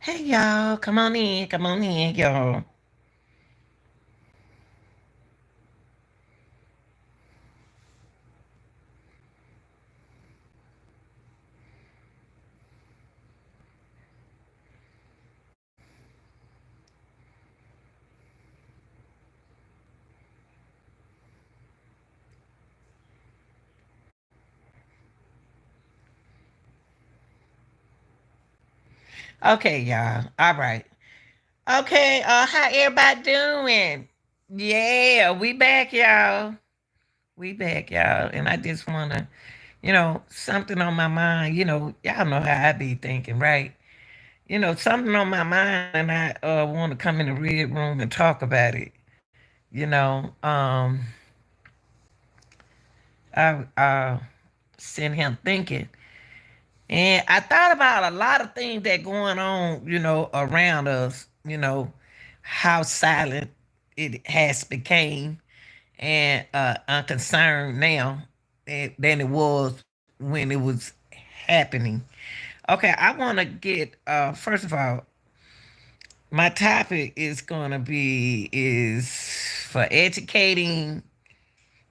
Hey y'all, come on in, y'all. Okay, y'all. All right. Okay, how everybody doing? Yeah, we back, y'all. We back, y'all. And I just wanna, something on my mind, y'all know how I be thinking, right? Something on my mind and I wanna come in the red room and talk about it. You know, um, I sent him thinking. And I thought about a lot of things that going on, around us, how silent it has became and unconcerned now than it was when it was happening. Okay, I want to get first of all, my topic is going to be is for educating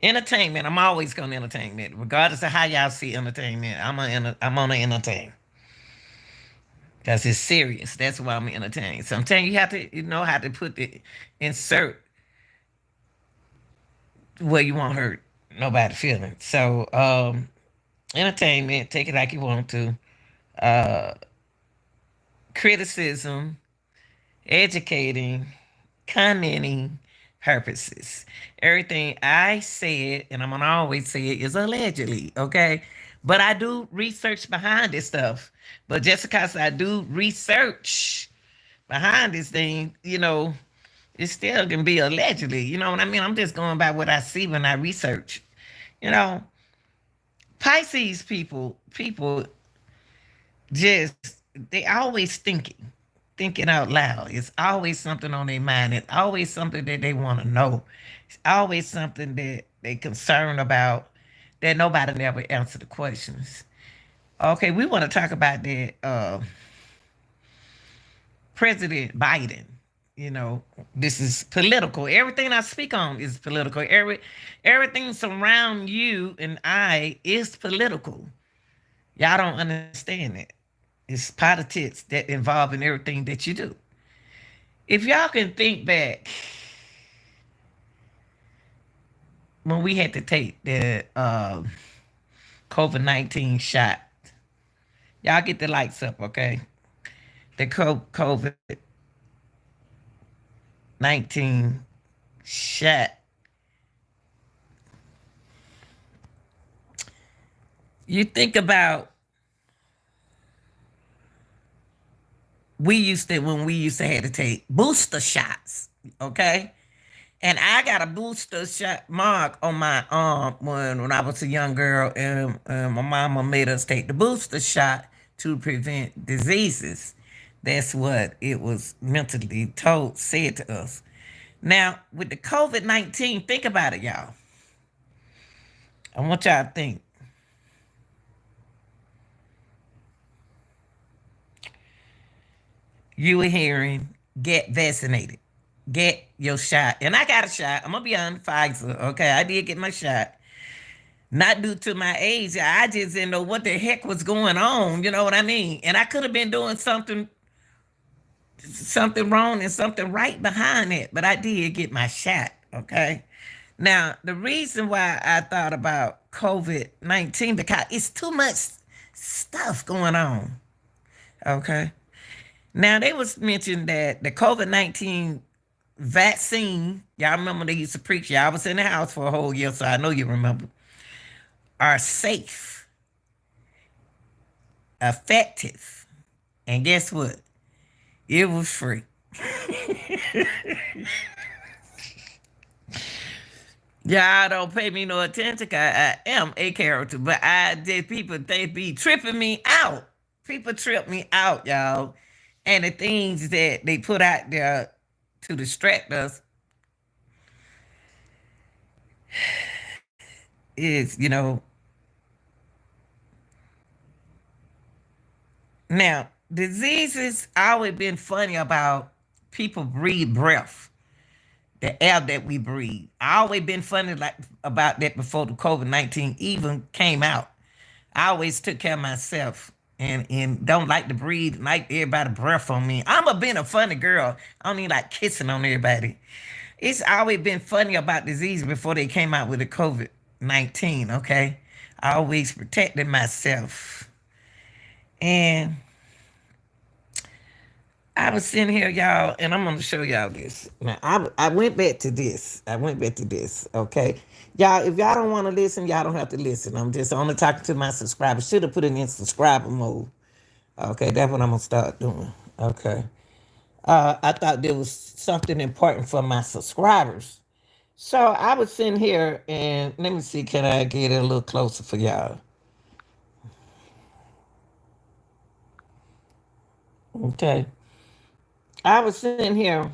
entertainment. I'm always going to entertainment, regardless of how y'all see entertainment. I'm on to entertain. Because it's serious. That's why I'm entertained. Sometimes you have to know how to put the insert where you won't hurt nobody feeling. So entertainment, take it like you want to. Uh Criticism, educating, commenting purposes. Everything I said, and I'm gonna always say it, is allegedly, okay? But I do research behind this stuff. But just because I do research behind this thing, it still can be allegedly. You know what I mean? I'm just going by what I see when I research. You know, Pisces people just they always thinking out loud. It's always something on their mind. It's always something that they want to know. It's always something that they concerned about that nobody never answer the questions. Okay, we want to talk about that. President Biden. You know, this is political. Everything I speak on is political. Everything surround you and I is political. Y'all don't understand it. It's politics that involve in everything that you do. If y'all can think back when we had to take the COVID-19 shot, y'all get the lights up, okay? The COVID-19 shot. You think about when we used to have to take booster shots, okay? And I got a booster shot mark on my arm when I was a young girl, and my mama made us take the booster shot to prevent diseases. That's what it was mentally told, said to us. Now, with the COVID-19, think about it, y'all. I want y'all to think. You were hearing, get vaccinated. Get your shot. And I got a shot. I'm going to be on Pfizer. Okay. I did get my shot. Not due to my age. I just didn't know what the heck was going on. You know what I mean? And I could have been doing something wrong and something right behind it. But I did get my shot. Okay. Now, the reason why I thought about COVID-19, because it's too much stuff going on. Okay. Now they was mentioned that the COVID-19 vaccine, y'all remember they used to preach, y'all was in the house for a whole year, so I know you remember, are safe, effective. And guess what? It was free. Y'all don't pay me no attention 'cause I am a character, but I did people they be tripping me out. People trip me out, y'all. And the things that they put out there to distract us is, now diseases always been funny about people breathe breath, the air that we breathe. I always been funny like about that before the COVID-19 even came out. I always took care of myself and don't like to breathe like everybody breath on me. I'm a been a funny girl. I don't even like kissing on everybody. It's always been funny about disease before they came out with the COVID-19, okay? I always protected myself. And I was sitting here, y'all, and I'm gonna show y'all this. Now, I went back to this. I went back to this, okay? Y'all, if y'all don't want to listen, y'all don't have to listen. I'm just only talking to my subscribers. Should have put it in subscriber mode. Okay, that's what I'm gonna start doing. Okay. I thought there was something important for my subscribers. So I was sitting here and let me see, can I get it a little closer for y'all? Okay. I was sitting here.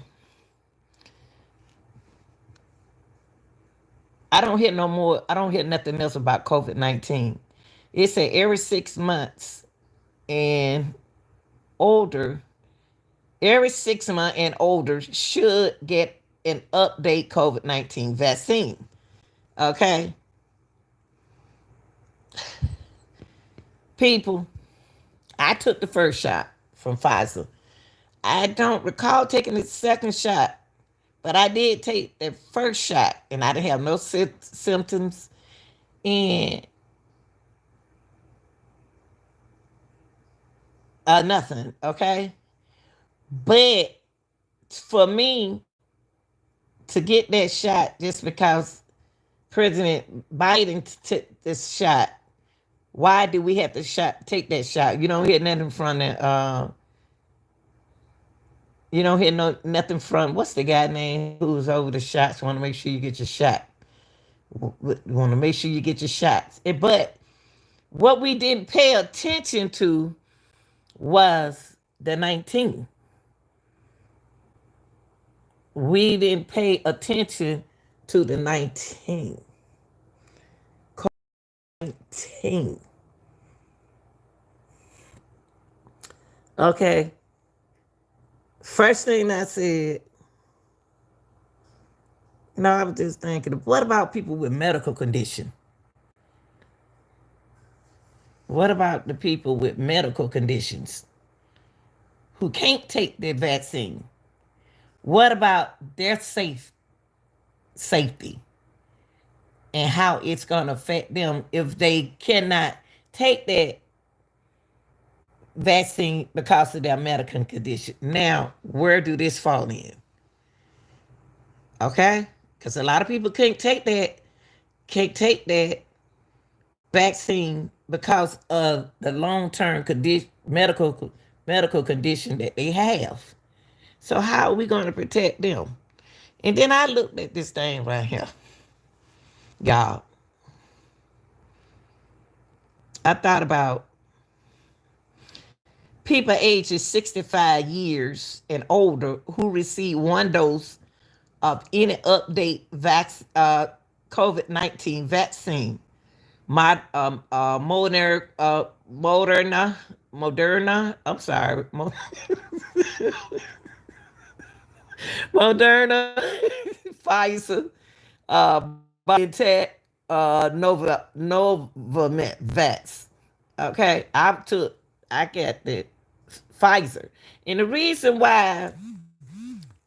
I don't hear no more. I don't hear nothing else about COVID-19. It said every 6 months and older, every 6 months and older should get an update COVID-19 vaccine. Okay, people, I took the first shot from Pfizer. I don't recall taking the second shot, but I did take the first shot, and I didn't have no symptoms and nothing. Okay, but for me to get that shot, just because President Biden took this shot, why do we have to take that shot? You don't hear nothing from the you don't hear nothing from what's the guy name who's over the shots. Want to make sure you get your shot. Want to make sure you get your shots. But what we didn't pay attention to was the 19. We didn't pay attention to the 19. 19. Okay. First thing I said, I was just thinking, what about people with medical condition? What about the people with medical conditions who can't take their vaccine? What about their safety and how it's going to affect them if they cannot take that vaccine because of their medical condition? Now, where do this fall in? Okay? Because a lot of people can't take that vaccine because of the long-term medical condition that they have. So how are we going to protect them? And then I looked at this thing right here. Y'all, I thought about people ages 65 years and older who receive one dose of any update COVID-19 vaccine. Moderna. I'm sorry, Moderna, Pfizer, BioNTech, Novavax. Okay, I got the Pfizer, and the reason why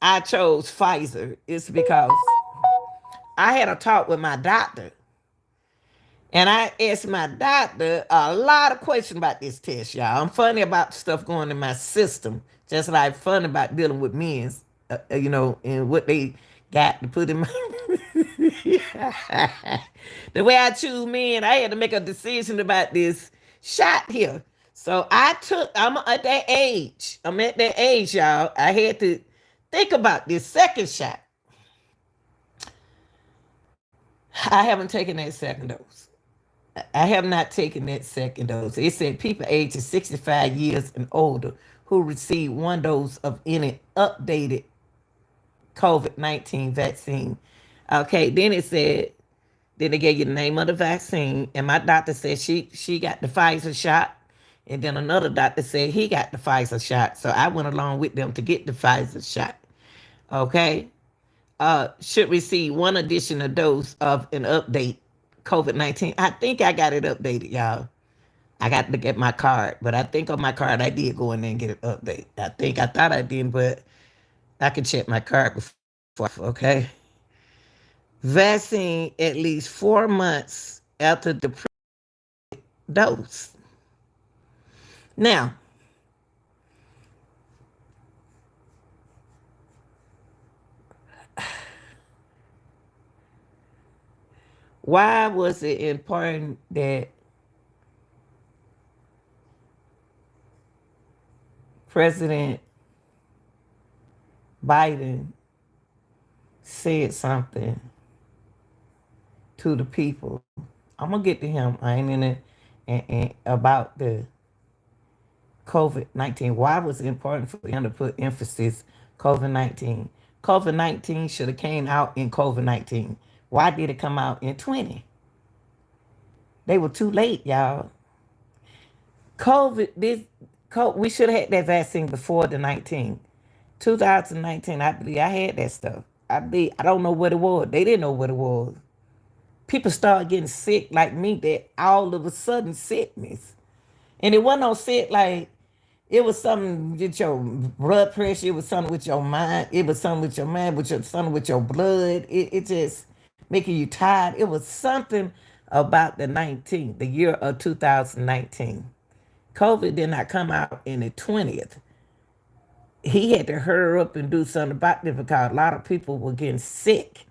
I chose Pfizer is because I had a talk with my doctor. And I asked my doctor a lot of questions about this test, y'all. I'm funny about stuff going in my system, just like funny about dealing with men, and what they got to put in my. The way I choose men, I had to make a decision about this shot here. So I'm at that age. I'm at that age, y'all. I had to think about this second shot. I haven't taken that second dose. I have not taken that second dose. It said people ages 65 years and older who receive one dose of any updated COVID-19 vaccine. Okay, then then they gave you the name of the vaccine, and my doctor said she got the Pfizer shot, And then another doctor said he got the Pfizer shot. So I went along with them to get the Pfizer shot. Okay. Should receive one additional dose of an update COVID-19. I think I got it updated, y'all. I got to get my card, but I think on my card I did go in there and get it updated. I thought I did, but I can check my card before. Okay. Vaccine at least 4 months after the dose. Now, why was it important that President Biden said something to the people? I'm gonna get to him. I ain't in it and about the COVID-19. Why was it important for him to put emphasis COVID-19? COVID-19 should have came out in COVID-19. Why did it come out in 20? They were too late, y'all. We should have had that vaccine before the 19. 2019, I believe I had that stuff. I don't know what it was. They didn't know what it was. People started getting sick like me, that all of a sudden sickness. And it wasn't no sick like it was something with your blood pressure, it was something with your mind, it was something with your mind, something with your blood. It just making you tired. It was something about the 19th, the year of 2019. COVID did not come out in the 20th. He had to hurry up and do something about it because a lot of people were getting sick.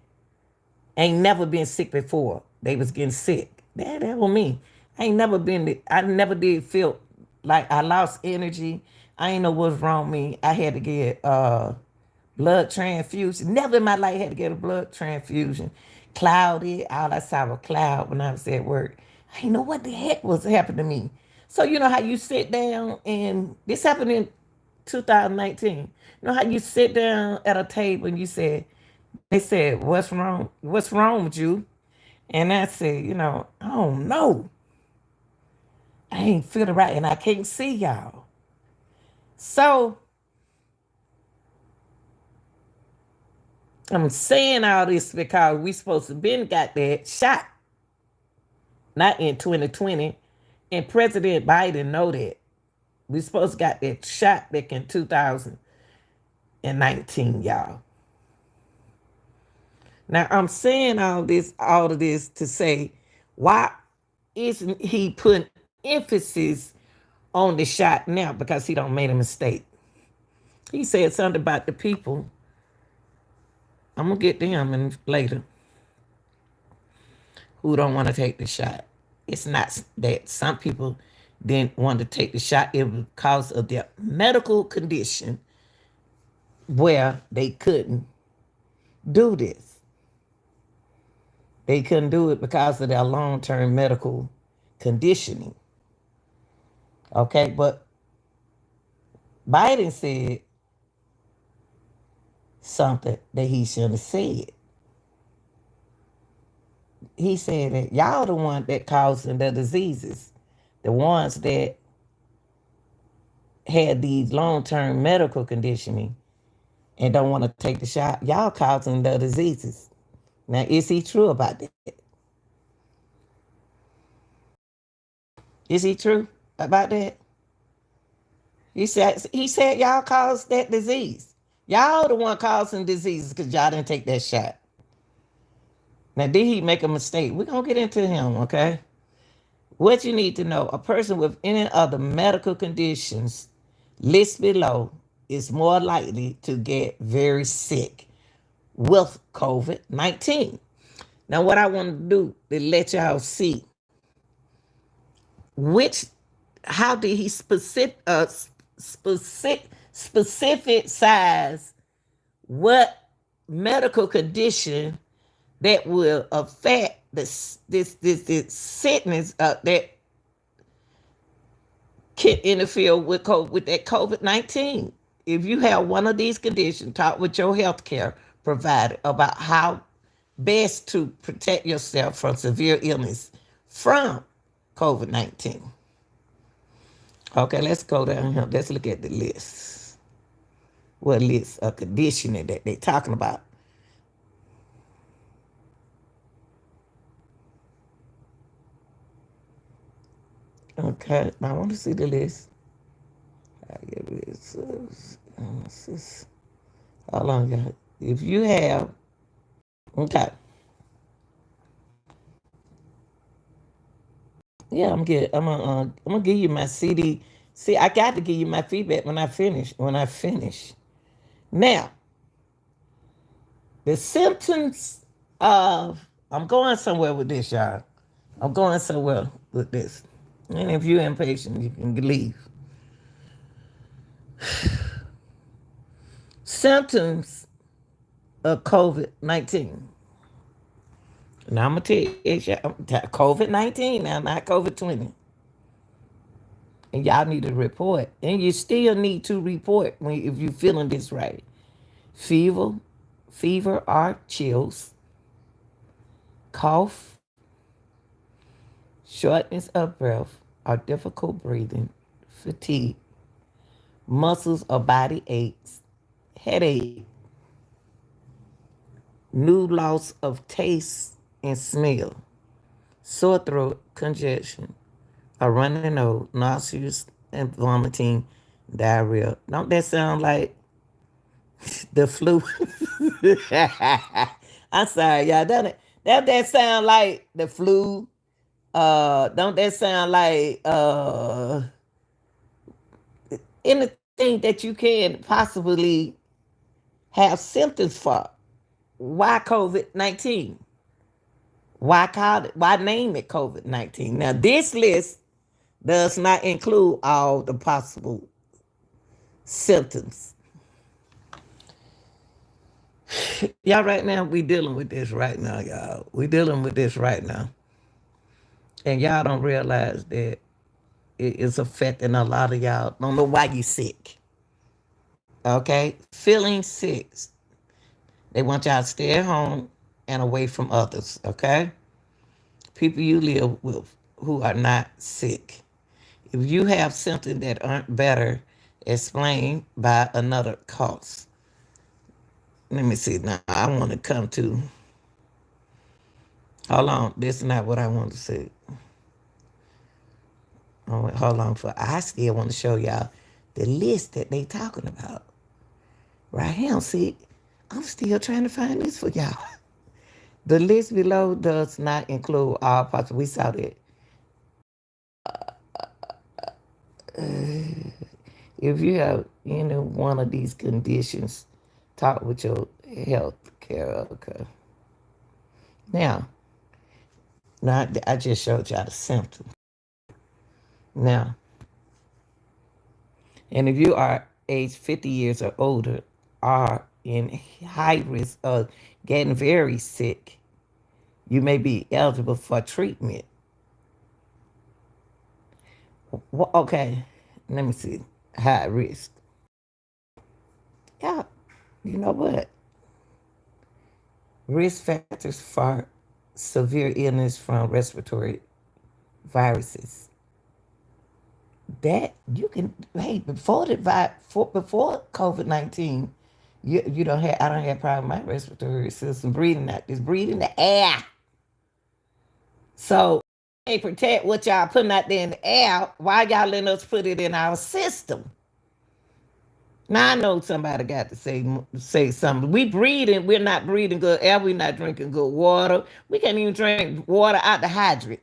Ain't never been sick before. They was getting sick. That was me. I never did feel like I lost energy. I ain't know what's wrong with me. I had to get blood transfusion. Never in my life had to get a blood transfusion. Cloudy. All I saw was cloud when I was at work. I didn't know what the heck was happening to me. So you know how you sit down, and this happened in 2019. You know how you sit down at a table and they said, "What's wrong? What's wrong with you?" And I said, I don't know. I ain't feeling right and I can't see y'all. So I'm saying all this because we supposed to been got that shot, not in 2020. And President Biden know that. We supposed to got that shot back in 2019, y'all. Now I'm saying all of this to say, why isn't he putting emphasis on the shot now? Because he don't made a mistake. He said something about the people. I'm gonna get to him later. Who don't want to take the shot? It's not that some people didn't want to take the shot. It was because of their medical condition where they couldn't do this. They couldn't do it because of their long-term medical conditioning. Okay, but Biden said something that he shouldn't have said. He said that y'all the one that causing the diseases. The ones that had these long-term medical conditioning and don't want to take the shot, y'all causing the diseases. Now, is he true about that? Is he true about that? He said y'all caused that disease. Y'all the one causing diseases because y'all didn't take that shot. Now, did he make a mistake? We're going to get into him, okay? What you need to know, a person with any other medical conditions listed below is more likely to get very sick with COVID-19. Now, what I want to do is let y'all see how did he specific size what medical condition that will affect this sickness that can interfere with that COVID-19. If you have one of these conditions, talk with your healthcare provider about how best to protect yourself from severe illness from COVID-19. Okay, let's go down here. Let's look at the list. What list of conditioning that they talking about? Okay, now I want to see the list. I give it how long, y'all? If you have, okay, yeah, I'm gonna give you my CD. See, I got to give you my feedback when I finish. When I finish, now the symptoms of I'm going somewhere with this, y'all. I'm going somewhere with this. And if you're impatient, you can leave. Symptoms of COVID-19. Now I'm gonna tell you, COVID-19 now, not COVID-20. And y'all need to report. And you still need to report when if you're feeling this right. Fever, fever or chills, cough, shortness of breath or difficult breathing, fatigue, muscles or body aches, headache, new loss of taste and smell, sore throat, congestion, a running nose, nauseous and vomiting, diarrhea. Don't that sound like the flu? I'm sorry, y'all. Don't that sound like the flu? Don't that sound like anything that you can possibly have symptoms for? Why COVID-19? Why call it? Why name it COVID-19? Now this list does not include all the possible symptoms. Y'all, right now we dealing with this right now, y'all. We dealing with this right now, and y'all don't realize that it is affecting a lot of y'all. Don't know why you sick. Okay, feeling sick. They want y'all to stay at home and away from others. Okay, people you live with who are not sick. If you have symptoms that aren't better explained by another cause. Let me see. Now, I want to come to, hold on. This is not what I want to say. Oh, hold on. I still want to show y'all the list that they talking about. Right here. See, I'm still trying to find this for y'all. The list below does not include all parts. We saw that. If you have any one of these conditions, talk with your health care worker. Now, I just showed y'all the symptoms. Now, and if you are age 50 years or older, are in high risk of getting very sick, you may be eligible for treatment. Well, okay, let me see. High risk. Yeah, you know what? Risk factors for severe illness from respiratory viruses. That you can, hey, before COVID-19, you don't have I don't have problem with my respiratory system breathing out this breathing the air. So they protect what y'all putting out there in the air. Why y'all letting us put it in our system? Now I know somebody got to say something. We breathing, we're not breathing good air, we're not drinking good water. We can't even drink water out the hydrant.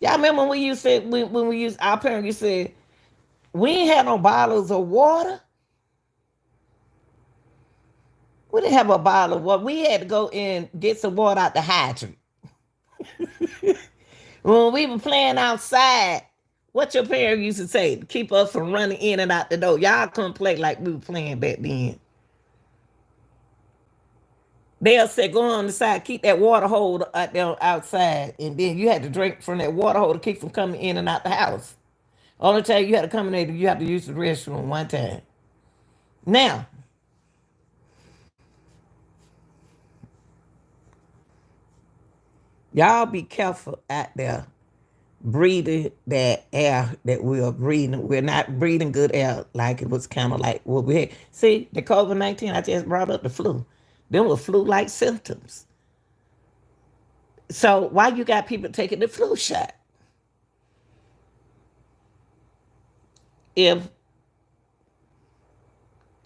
Y'all remember when we used to when we used our parents used to say we ain't had no bottles of water. We didn't have a bottle of water. We had to go and get some water out the hydrant. When we were playing outside, what your parents used to say to keep us from running in and out the door. Y'all couldn't play like we were playing back then. They'll say, go on the side, keep that water hole out there outside, and then you had to drink from that water hole to keep from coming in and out the house. Only time you had to come in there, you have to use the restroom one time. Now, y'all be careful out there breathing that air that we are breathing. We're not breathing good air like it was kind of like what we had. See, the COVID-19, I just brought up the flu. Them were flu-like symptoms. So why you got people taking the flu shot? If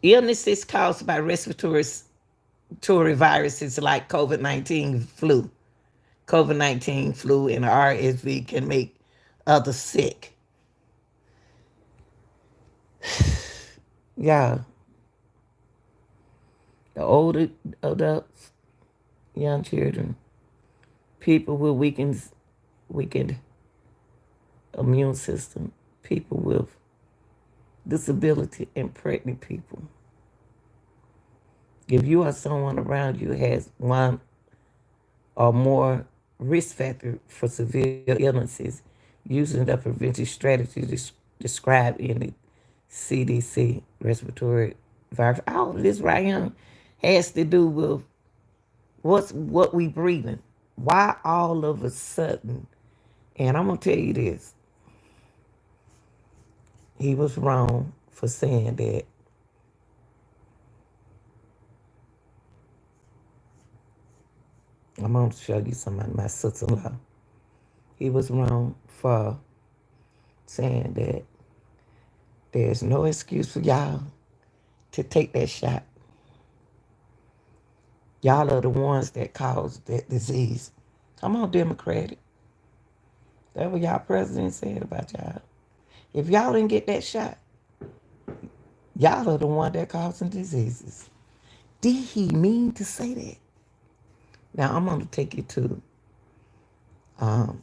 illnesses caused by respiratory viruses like COVID-19 flu and RSV can make others sick. Yeah, the older adults, young children, people with weakened immune system, people with disability, and pregnant people. If you or someone around you has one or more risk factor for severe illnesses, using the preventive strategies described in the CDC respiratory virus. All of this right here has to do with what we breathing. Why all of a sudden? And I'm gonna tell you this: he was wrong for saying that. I'm gonna show you some of my sister-in-law. He was wrong for saying that there's no excuse for y'all to take that shot. Y'all are the ones that caused that disease. Come on, Democratic. That's what y'all president said about y'all. If y'all didn't get that shot, y'all are the one that causing diseases. Did he mean to say that? Now I'm gonna take you to um,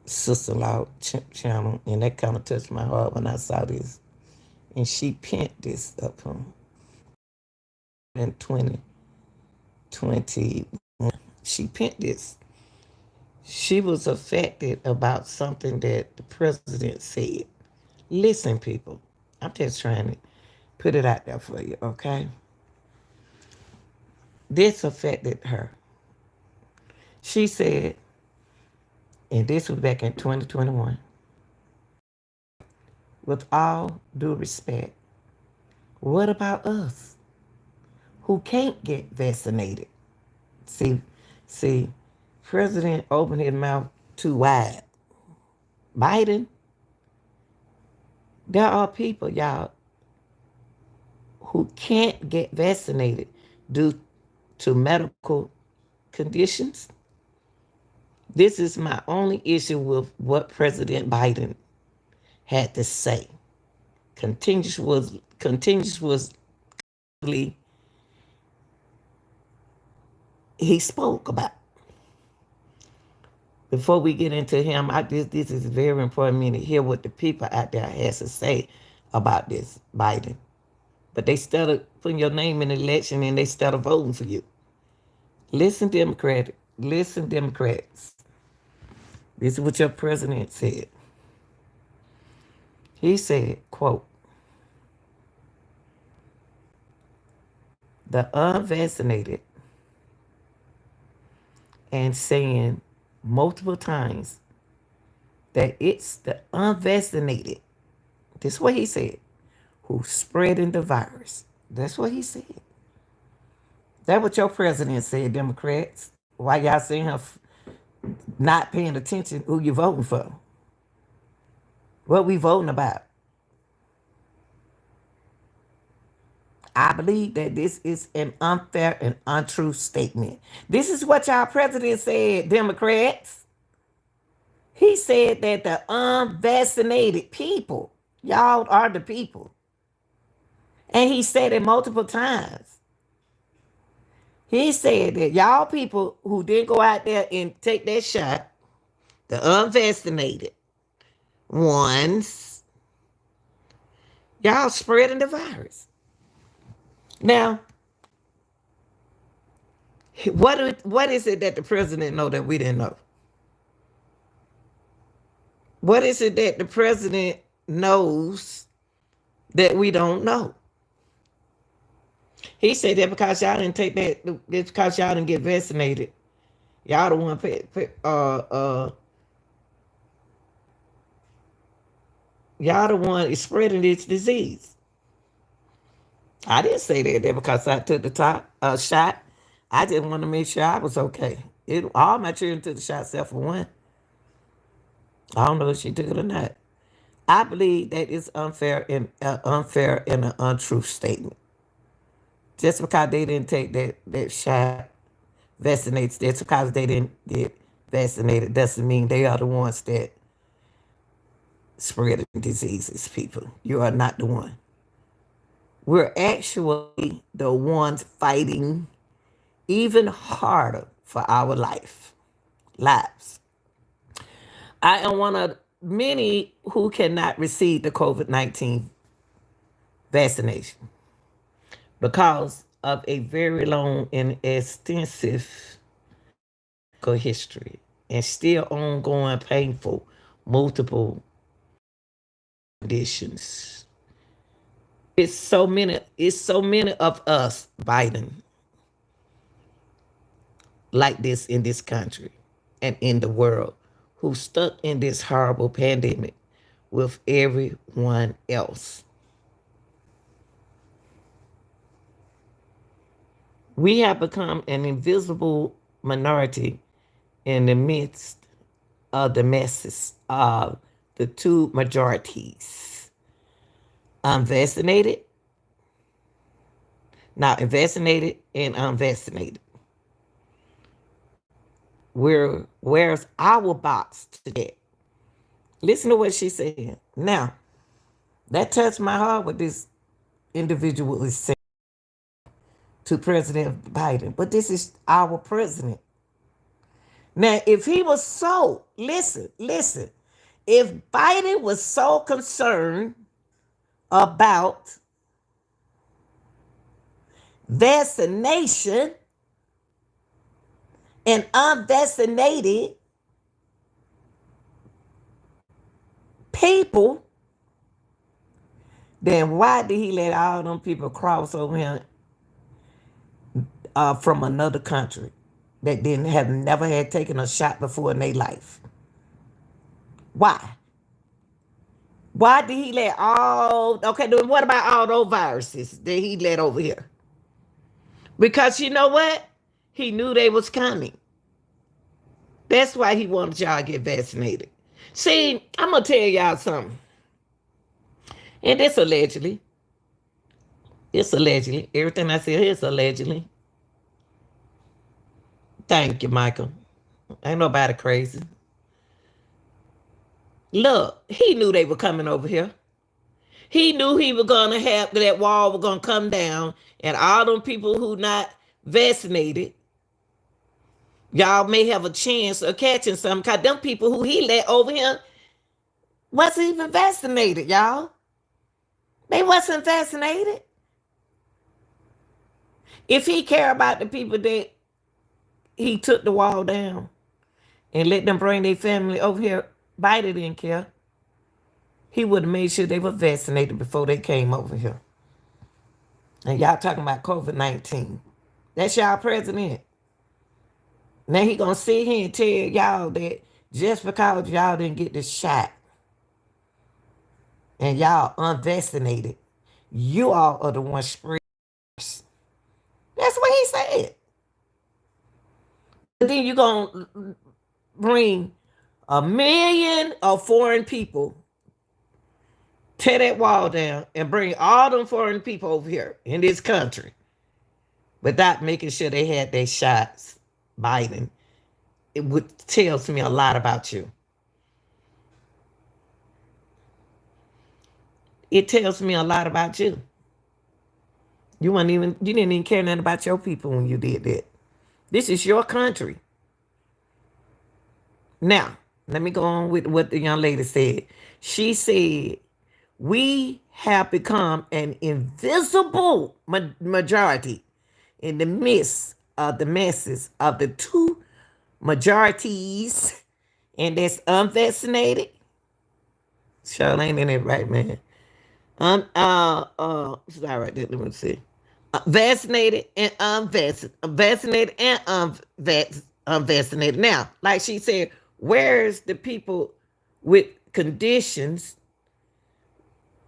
sister-in-law channel, and that kind of touched my heart when I saw this. And she pinned this up in 2020. She pinned this. She was affected about something that the president said. Listen, people, I'm just trying to put it out there for you, okay? This affected her. She said, and this was back in 2021, with all due respect, what about us who can't get vaccinated? See, see, President opened his mouth too wide. Biden, there are people, y'all, who can't get vaccinated due to medical conditions. This is my only issue with what President Biden had to say. Continuously he spoke about. Before we get into him, this is very important for me to hear what the people out there has to say about this Biden. But they started putting your name in the election and they started voting for you. Listen, Democratic. Listen, Democrats. This is what your president said. He said, quote, the unvaccinated, and saying multiple times that it's the unvaccinated, this is what he said, who's spreading the virus. That's what he said. That's what your president said, Democrats. Why y'all seeing her not paying attention who you voting for? What we voting about? I believe that this is an unfair and untrue statement. This is what y'all president said, Democrats. He said that the unvaccinated people, y'all are the people. And he said it multiple times. He said that y'all people who didn't go out there and take that shot, the unvaccinated ones, y'all spreading the virus. Now, what is it that the president know that we didn't know? What is it that the president knows that we don't know? He said that because y'all didn't take that, because y'all didn't get vaccinated, Y'all the one y'all the one is spreading this disease. I didn't say that because I took the top shot. I just want to make sure I was okay. All my children took the shot except for one. I don't know if she took it or not. I believe that is unfair and an untrue statement. Just because they didn't take that shot, vaccinates. Just because they didn't get vaccinated doesn't mean they are the ones that spreading diseases. People, you are not the one. We're actually the ones fighting even harder for our lives. I am one of many who cannot receive the COVID-19 vaccination because of a very long and extensive history and still ongoing painful multiple conditions. It's so many of us, Biden, like this in this country and in the world who stuck in this horrible pandemic with everyone else. We have become an invisible minority in the midst of the masses of the two majorities. Unvaccinated, not vaccinated and unvaccinated. Where's our box today? Listen to what she said. Now, that touched my heart what this individual is saying to President Biden. But this is our president. Now, if he was so, listen, if Biden was so concerned about vaccination and unvaccinated people, then why did he let all them people cross over here from another country that didn't have never had taken a shot before in their life? Why? Why did he let all, okay, then what about all those viruses that he let over here? Because you know what? He knew they was coming. That's why he wanted y'all to get vaccinated. See, I'm going to tell y'all something. And this allegedly. It's allegedly. Everything I say here is allegedly. Thank you, Michael. Ain't nobody crazy. Look, he knew they were coming over here. He knew he was gonna have that wall was gonna come down, and all them people who not vaccinated, y'all may have a chance of catching some. Cause them people who he let over here wasn't even vaccinated, y'all. They wasn't vaccinated. If he care about the people that he took the wall down and let them bring their family over here, Biden didn't care. He would have made sure they were vaccinated before they came over here. And y'all talking about COVID-19. That's y'all president. Now he gonna sit here and tell y'all that just because y'all didn't get the shot and y'all unvaccinated, you all are the ones spreading. That's what he said. But then you gonna bring 1,000,000 of foreign people, tear that wall down, and bring all them foreign people over here in this country without making sure they had their shots, Biden. Tells me a lot about you. It tells me a lot about you. You didn't even care nothing about your people when you did that. This is your country. Now, let me go on with what the young lady said. She said, we have become an invisible majority in the midst of the masses of the two majorities, and that's unvaccinated. Sure, ain't in it right, man. Sorry, let me see. Vaccinated and unvaccinated, vaccinated and unvaccinated. unvaccinated. Now, like she said, where's the people with conditions?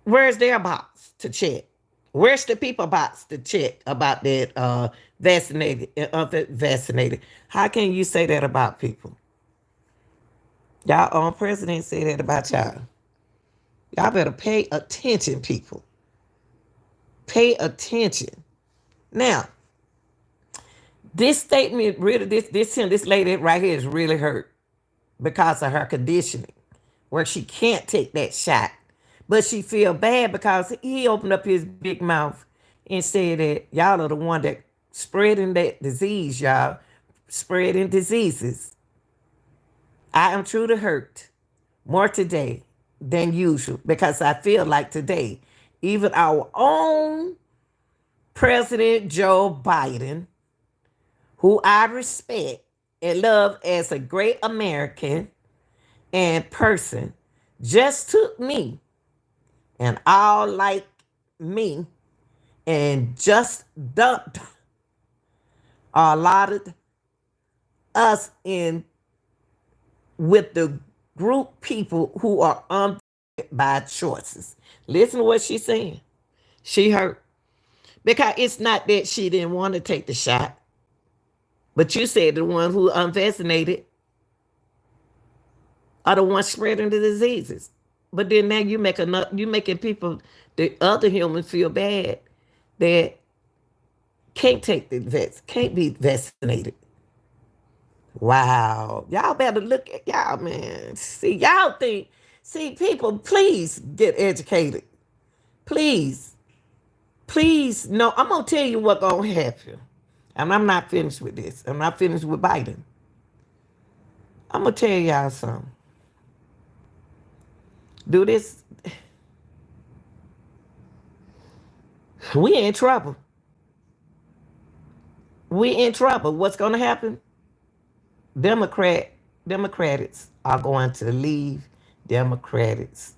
Where's their box to check? Where's the people box to check about that vaccinated and unvaccinated? How can you say that about people? Y'all own president say that about y'all. Y'all better pay attention, people. Pay attention. Now, this statement really, this lady right here is really hurt because of her conditioning, where she can't take that shot. But she feel bad because he opened up his big mouth and said that y'all are the one that spreading that disease, y'all. Spreading diseases. I am truly hurt more today than usual because I feel like today, even our own President Joe Biden, who I respect and love as a great American and person, just took me and all like me and just dumped a lot of us in with the group people who are by choices. Listen to what she's saying. She hurt. Because it's not that she didn't want to take the shot, but you said the one who unvaccinated are the ones spreading the diseases. But then now you making people, the other humans feel bad that can't take the can't be vaccinated. Wow. Y'all better look at y'all, man. See, y'all think, see, people, please get educated. Please. Please, no, I'm going to tell you what's going to happen. And I'm not finished with this. I'm not finished with Biden. I'm going to tell y'all something. Do this. We in trouble. We in trouble. What's going to happen? Democrats are going to leave. Democrats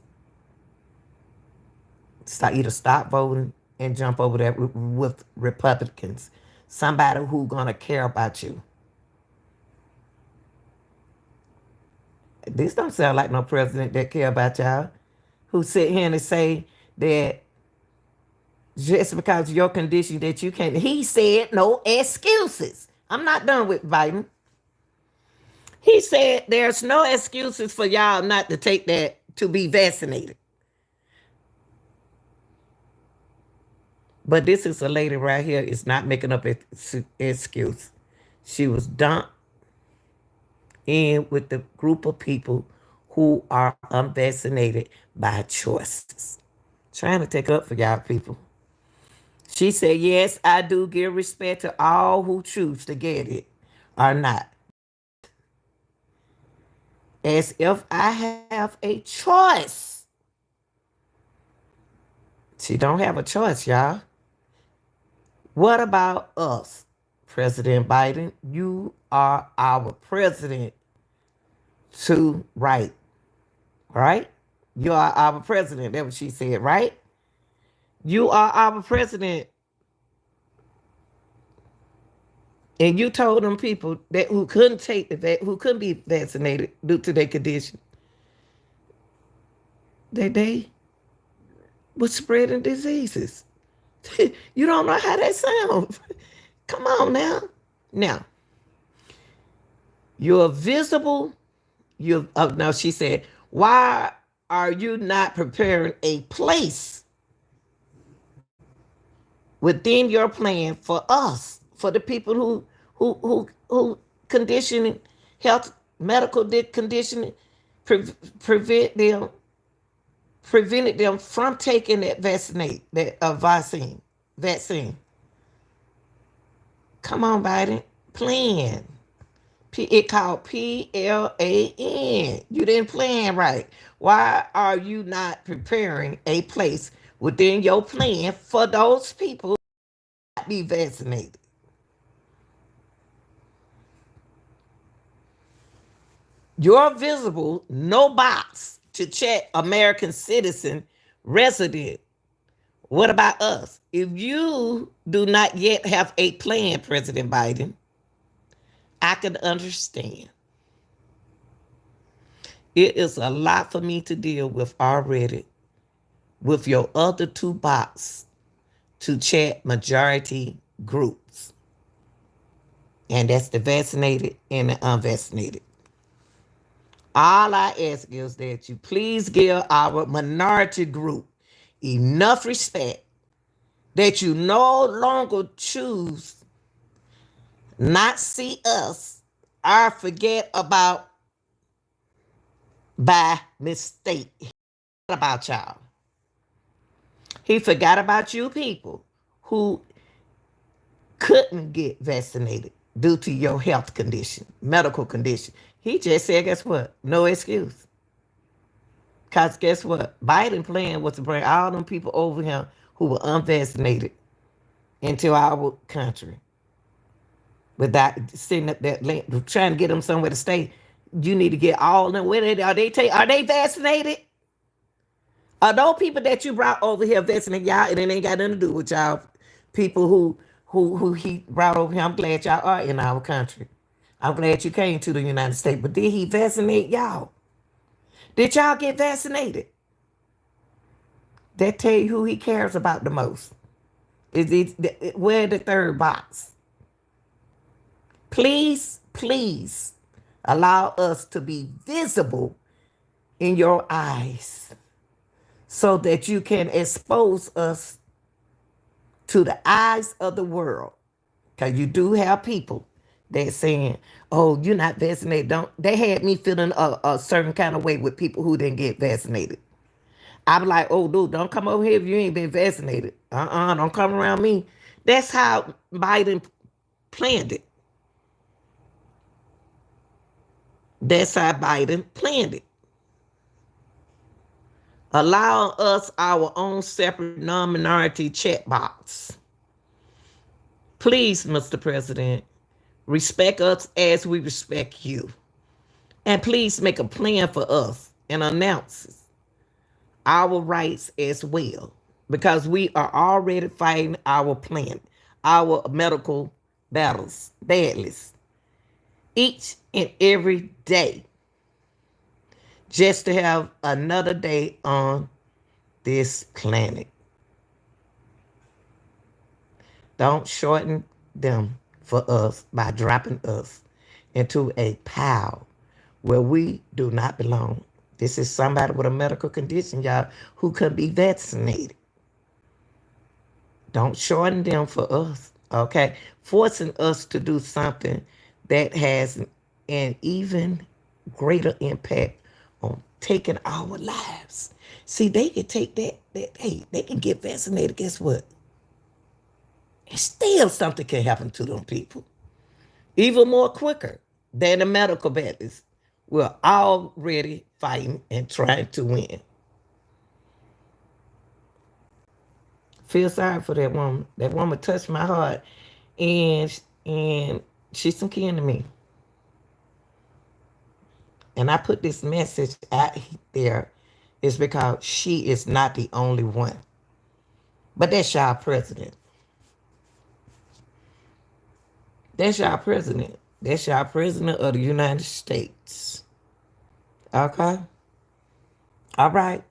either stop voting and jump over there with Republicans. Somebody who gonna care about you. This don't sound like no president that care about y'all. Who sit here and say that just because of your condition that you can't. He said no excuses. I'm not done with Biden. He said there's no excuses for y'all not to take that to be vaccinated. But this is a lady right here is not making up an excuse. She was dumped in with the group of people who are unvaccinated by choices. Trying to take up for y'all people. She said, yes, I do give respect to all who choose to get it or not. As if I have a choice. She don't have a choice, y'all. What about us, President Biden? You are our president to right. Right? You are our president. That's what she said, right? You are our president. And you told them people that who couldn't take who couldn't be vaccinated due to their condition, that they were spreading diseases. You don't know how that sounds. Come on now. Now, you're visible. Now she said, why are you not preparing a place within your plan for us, for the people who conditioning, health, medical conditioning, prevented them from taking that vaccine. Come on, Biden, plan. It called PLAN. You didn't plan right. Why are you not preparing a place within your plan for those people to be vaccinated? You're visible, no box to check American citizen resident. What about us? If you do not yet have a plan, President Biden, I can understand. It is a lot for me to deal with already with your other two bots to chat majority groups. And that's the vaccinated and the unvaccinated. All I ask is that you please give our minority group enough respect that you no longer choose not see us or forget about by mistake. He forgot about y'all. He forgot about you people who couldn't get vaccinated due to your health condition, medical condition. He just said, guess what? No excuse. Because guess what? Biden plan was to bring all them people over here who were unvaccinated into our country without sitting up that trying to get them somewhere to stay. You need to get all of them. Are they vaccinated? Are those people that you brought over here vaccinated y'all, and it ain't got nothing to do with y'all people who he brought over here? I'm glad y'all are in our country. I'm glad you came to the United States. But did he vaccinate y'all? Did y'all get vaccinated? That tell you who he cares about the most. Where the third box? Please, please allow us to be visible in your eyes so that you can expose us to the eyes of the world. Because you do have people that saying, oh, you're not vaccinated. They had me feeling a certain kind of way with people who didn't get vaccinated. I'm like, oh, dude, don't come over here if you ain't been vaccinated. Don't come around me. That's how Biden planned it. That's how Biden planned it. Allow us our own separate non-minority chat box. Please, Mr. President, respect us as we respect you. And please make a plan for us and announce our rights as well. Because we are already fighting our planet, our medical battles, badly, each and every day, just to have another day on this planet. Don't shorten them for us by dropping us into a pile where we do not belong. This is somebody with a medical condition, y'all, who could be vaccinated. Don't shorten them for us, okay? Forcing us to do something that has an even greater impact on taking our lives. See, they can take hey, they can get vaccinated, guess what? And still something can happen to them people. Even more quicker than the medical baddies. We're already fighting and trying to win. Feel sorry for that woman. That woman touched my heart, and she's some kin to me. And I put this message out there is because she is not the only one. But that's y'all president. That's y'all president. That's y'all president of the United States. Okay? All right.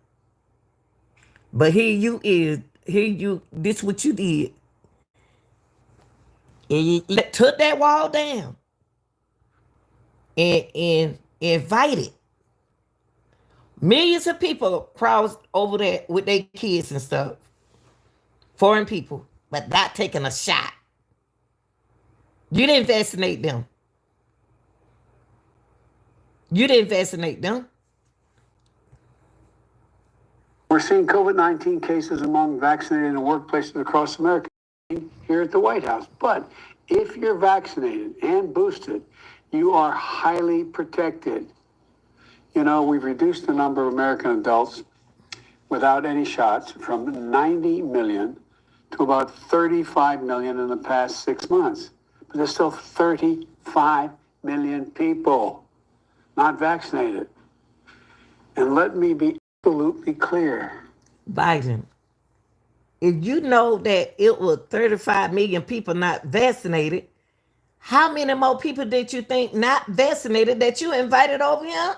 But this what you did. And you took that wall down and invited millions of people crossed over there with their kids and stuff. Foreign people, but not taking a shot. You didn't vaccinate them. You didn't vaccinate them. We're seeing COVID-19 cases among vaccinated in workplaces across America here at the White House. But if you're vaccinated and boosted, you are highly protected. You know, we've reduced the number of American adults without any shots from 90 million to about 35 million in the past 6 months. But there's still 35 million people not vaccinated. And let me be absolutely clear. Biden, if you know that it was 35 million people not vaccinated, How many more people did you think not vaccinated that you invited over here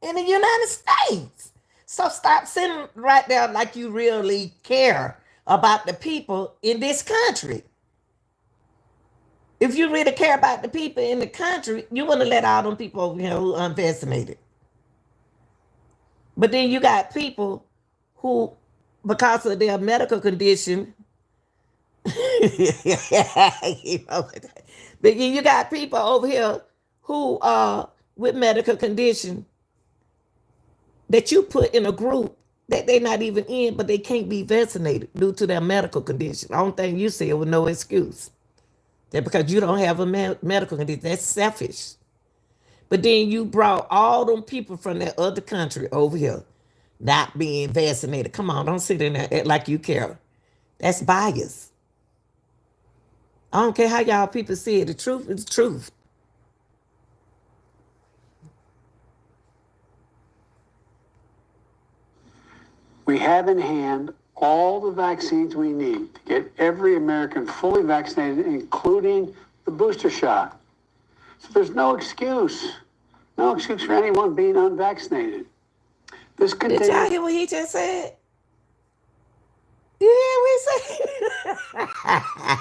in the United States? So stop sitting right there like you really care about the people in this country. If you really care about the people in the country, you wouldn't let all them people over here who unvaccinated. But then you got people who, because of their medical condition, you know, but you got people over here who are with medical condition that you put in a group that they're not even in, but they can't be vaccinated due to their medical condition. The only thing you said was no excuse. That because you don't have a medical condition, that's selfish. But then you brought all them people from that other country over here not being vaccinated. Come on, don't sit in there act like you care. That's bias. I don't care how y'all people see it. The truth is the truth. We have in hand all the vaccines we need to get every American fully vaccinated, including the booster shot. So there's no excuse for anyone being unvaccinated. This Did continues. y'all hear what he just said? You hear what he said?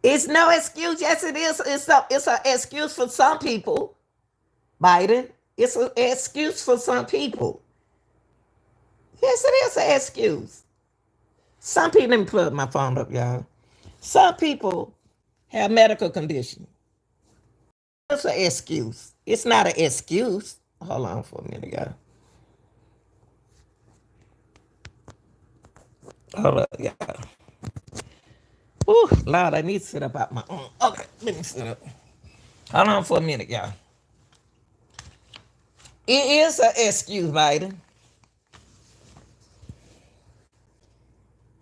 It's no excuse. Yes, it is. It's an excuse for some people, Biden. It's an excuse for some people. Yes, it is an excuse. Some people, let me plug my phone up, y'all. Some people have medical condition. It's an excuse. It's not an excuse. Hold on for a minute, y'all. Hold up, y'all. Ooh, Lord, I need to sit up out my own. Okay, let me sit up. Hold on for a minute, y'all. It is an excuse, Biden.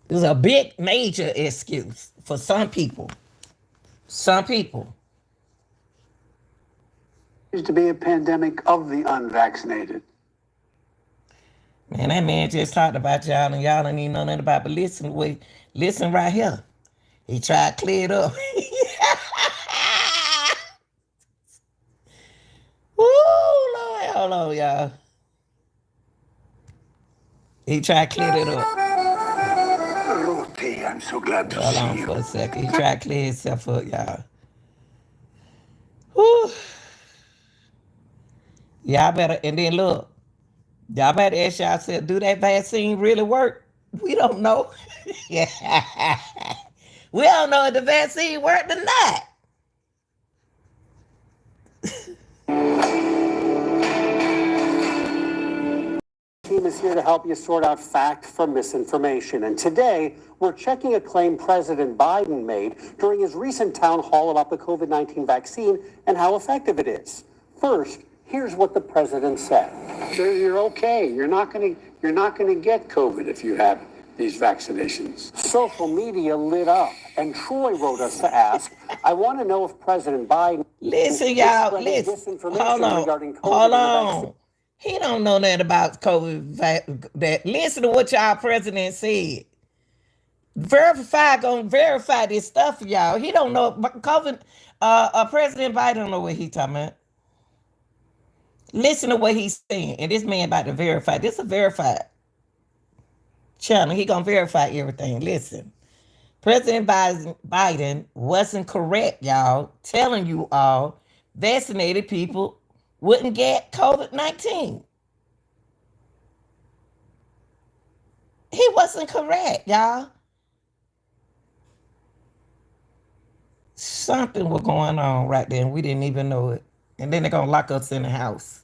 It's a big, major excuse for some people. Some people. To be a pandemic of the unvaccinated. Man, that man just talked about y'all and y'all don't even know nothing about. But listen right here. He tried to clear it up. Woo, Lord, hold on, y'all. He tried to clear it up. Lottie, I'm so glad to Hold see on you. for a second. He tried to clear himself up, y'all. Woo. Y'all better, and then look, y'all better ask yourself, do that vaccine really work? We don't know. Yeah. We don't know if the vaccine worked or not. Team is here to help you sort out fact from misinformation. And today, we're checking a claim President Biden made during his recent town hall about the COVID-19 vaccine and how effective it is. First, here's what the president said. You're okay. You're not going to get COVID if you have these vaccinations. Social media lit up, and Troy wrote us to ask, I want to know if President Biden Listen, y'all, is listen. disinformation Hold on. regarding COVID Hold and the on. vaccine. He don't know nothing about COVID. That listen to what y'all president said. Gonna verify this stuff, y'all. He don't know COVID. President Biden don't know what he talking about. Listen to what he's saying, and this man about to verify. This is a verified channel. He gonna verify everything. Listen, President Biden wasn't correct, y'all. Telling you all, vaccinated people wouldn't get COVID-19. He wasn't correct, y'all. Something was going on right there, and we didn't even know it. And then they're gonna lock us in the house.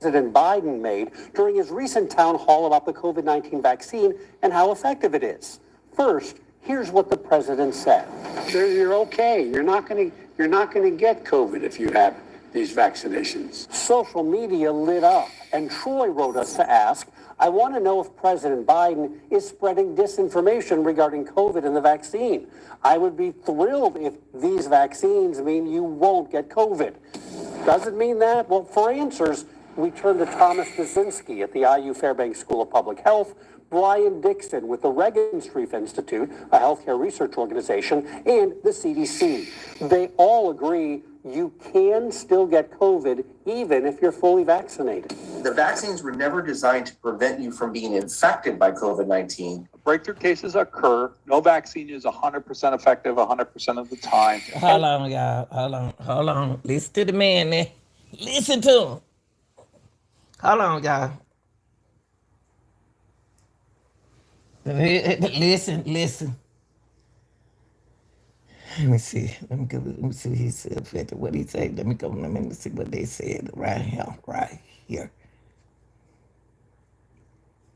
President Biden made during his recent town hall about the COVID-19 vaccine and how effective it is. First, here's what the president said. You're okay. You're not going to get COVID if you have these vaccinations. Social media lit up, and Troy wrote us to ask, I want to know if President Biden is spreading disinformation regarding COVID and the vaccine. I would be thrilled if these vaccines mean you won't get COVID. Does it mean that? Well, for answers, we turn to Thomas Kaczynski at the IU Fairbanks School of Public Health, Brian Dixon with the Regenstrief Institute, a healthcare research organization, and the CDC. They all agree you can still get COVID even if you're fully vaccinated. The vaccines were never designed to prevent you from being infected by COVID-19. Breakthrough cases occur. No vaccine is 100% effective 100% of the time. Hold on, y'all. Hold on. Listen to the man there. Listen to him. Hold on, y'all. Listen. Let me see. Let me see what he said. What he said. Let me see what they said right here.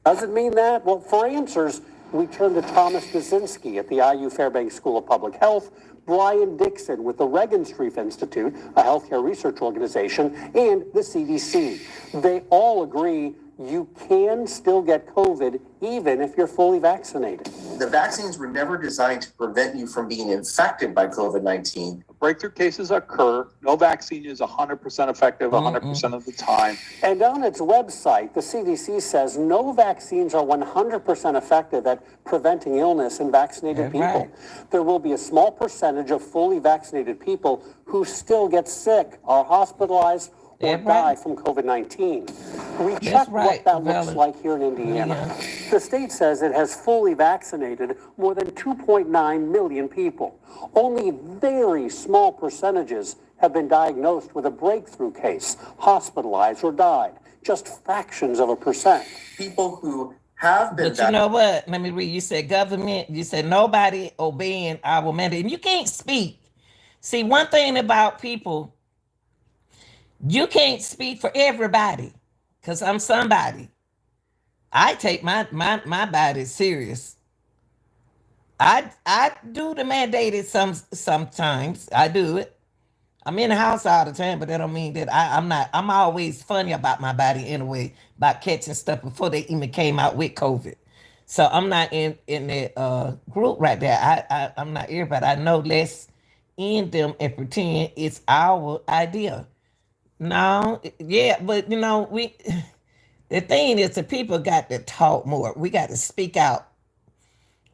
Does it mean that? Well, for answers, we turn to Thomas Kaczynski at the IU Fairbanks School of Public Health, Brian Dixon with the Regenstrief Institute, a healthcare research organization, and the CDC. They all agree you can still get COVID even if you're fully vaccinated. The vaccines were never designed to prevent you from being infected by COVID-19. Breakthrough cases occur. No vaccine is 100% effective 100% of the time. And on its website, the CDC says no vaccines are 100% effective at preventing illness in vaccinated people. Right. There will be a small percentage of fully vaccinated people who still get sick, are hospitalized, or die from COVID-19. We checked what that looks like here in Indiana. Yeah. The state says it has fully vaccinated more than 2.9 million people. Only very small percentages have been diagnosed with a breakthrough case, hospitalized, or died. Just fractions of a percent. People who have been But you know what? Let me read. You said government. You said nobody obeying our mandate. And you can't speak. See, one thing about people, you can't speak for everybody, because I'm somebody. I take my body serious. I do the mandated sometimes. I do it. I'm in the house all the time, but that don't mean that I'm always funny about my body anyway, about catching stuff before they even came out with COVID. So I'm not in that group right there. I'm not everybody. I know let's end them and pretend it's our idea. No, yeah, but the thing is, the people got to talk more. We got to speak out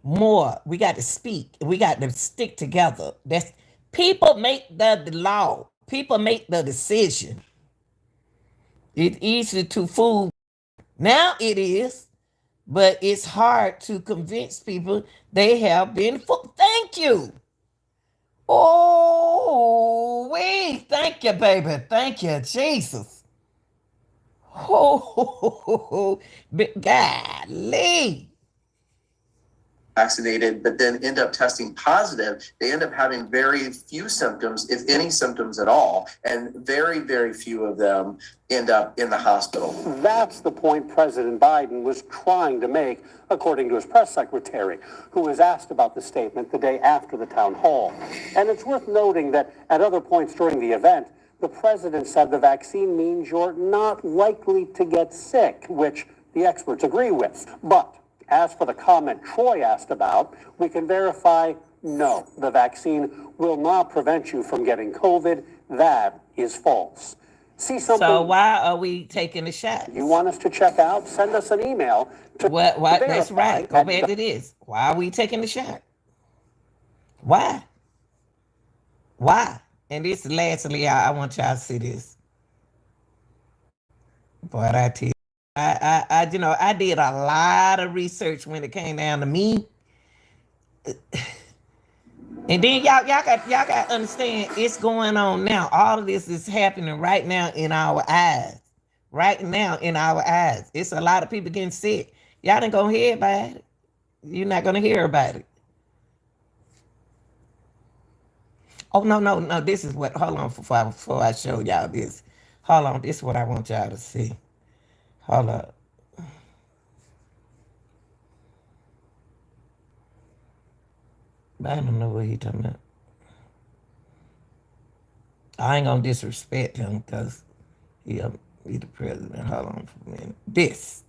more. We got to speak. We got to stick together. That's people make the law. People make the decision. It's easy to fool. Now it is, but it's hard to convince people they have been fooled. Thank you. Oh, thank you, baby. Thank you, Jesus. Oh, golly. Vaccinated, but then end up testing positive. They end up having very few symptoms, if any symptoms at all, and very, very few of them end up in the hospital. That's the point President Biden was trying to make, according to his press secretary, who was asked about the statement the day after the town hall. And it's worth noting that at other points during the event, the president said the vaccine means you're not likely to get sick, which the experts agree with. But as for the comment Troy asked about, we can verify no, the vaccine will not prevent you from getting COVID. That is false. See something? So why are we taking the shot? You want us to check out? Send us an email to what? That's right. Go back to this. Why are we taking the shot? Why? And this lastly, I want y'all to see this. Boy, I tell you, I did a lot of research when it came down to me. And then y'all got to understand it's going on now. All of this is happening right now in our eyes. Right now in our eyes. It's a lot of people getting sick. Y'all ain't gonna hear about it. You're not gonna hear about it. Oh no. This is what hold on before I show y'all this. Hold on, this is what I want y'all to see. Hold up. I don't know what he talking about. I ain't gonna disrespect him because he the president. Hold on for a minute. This.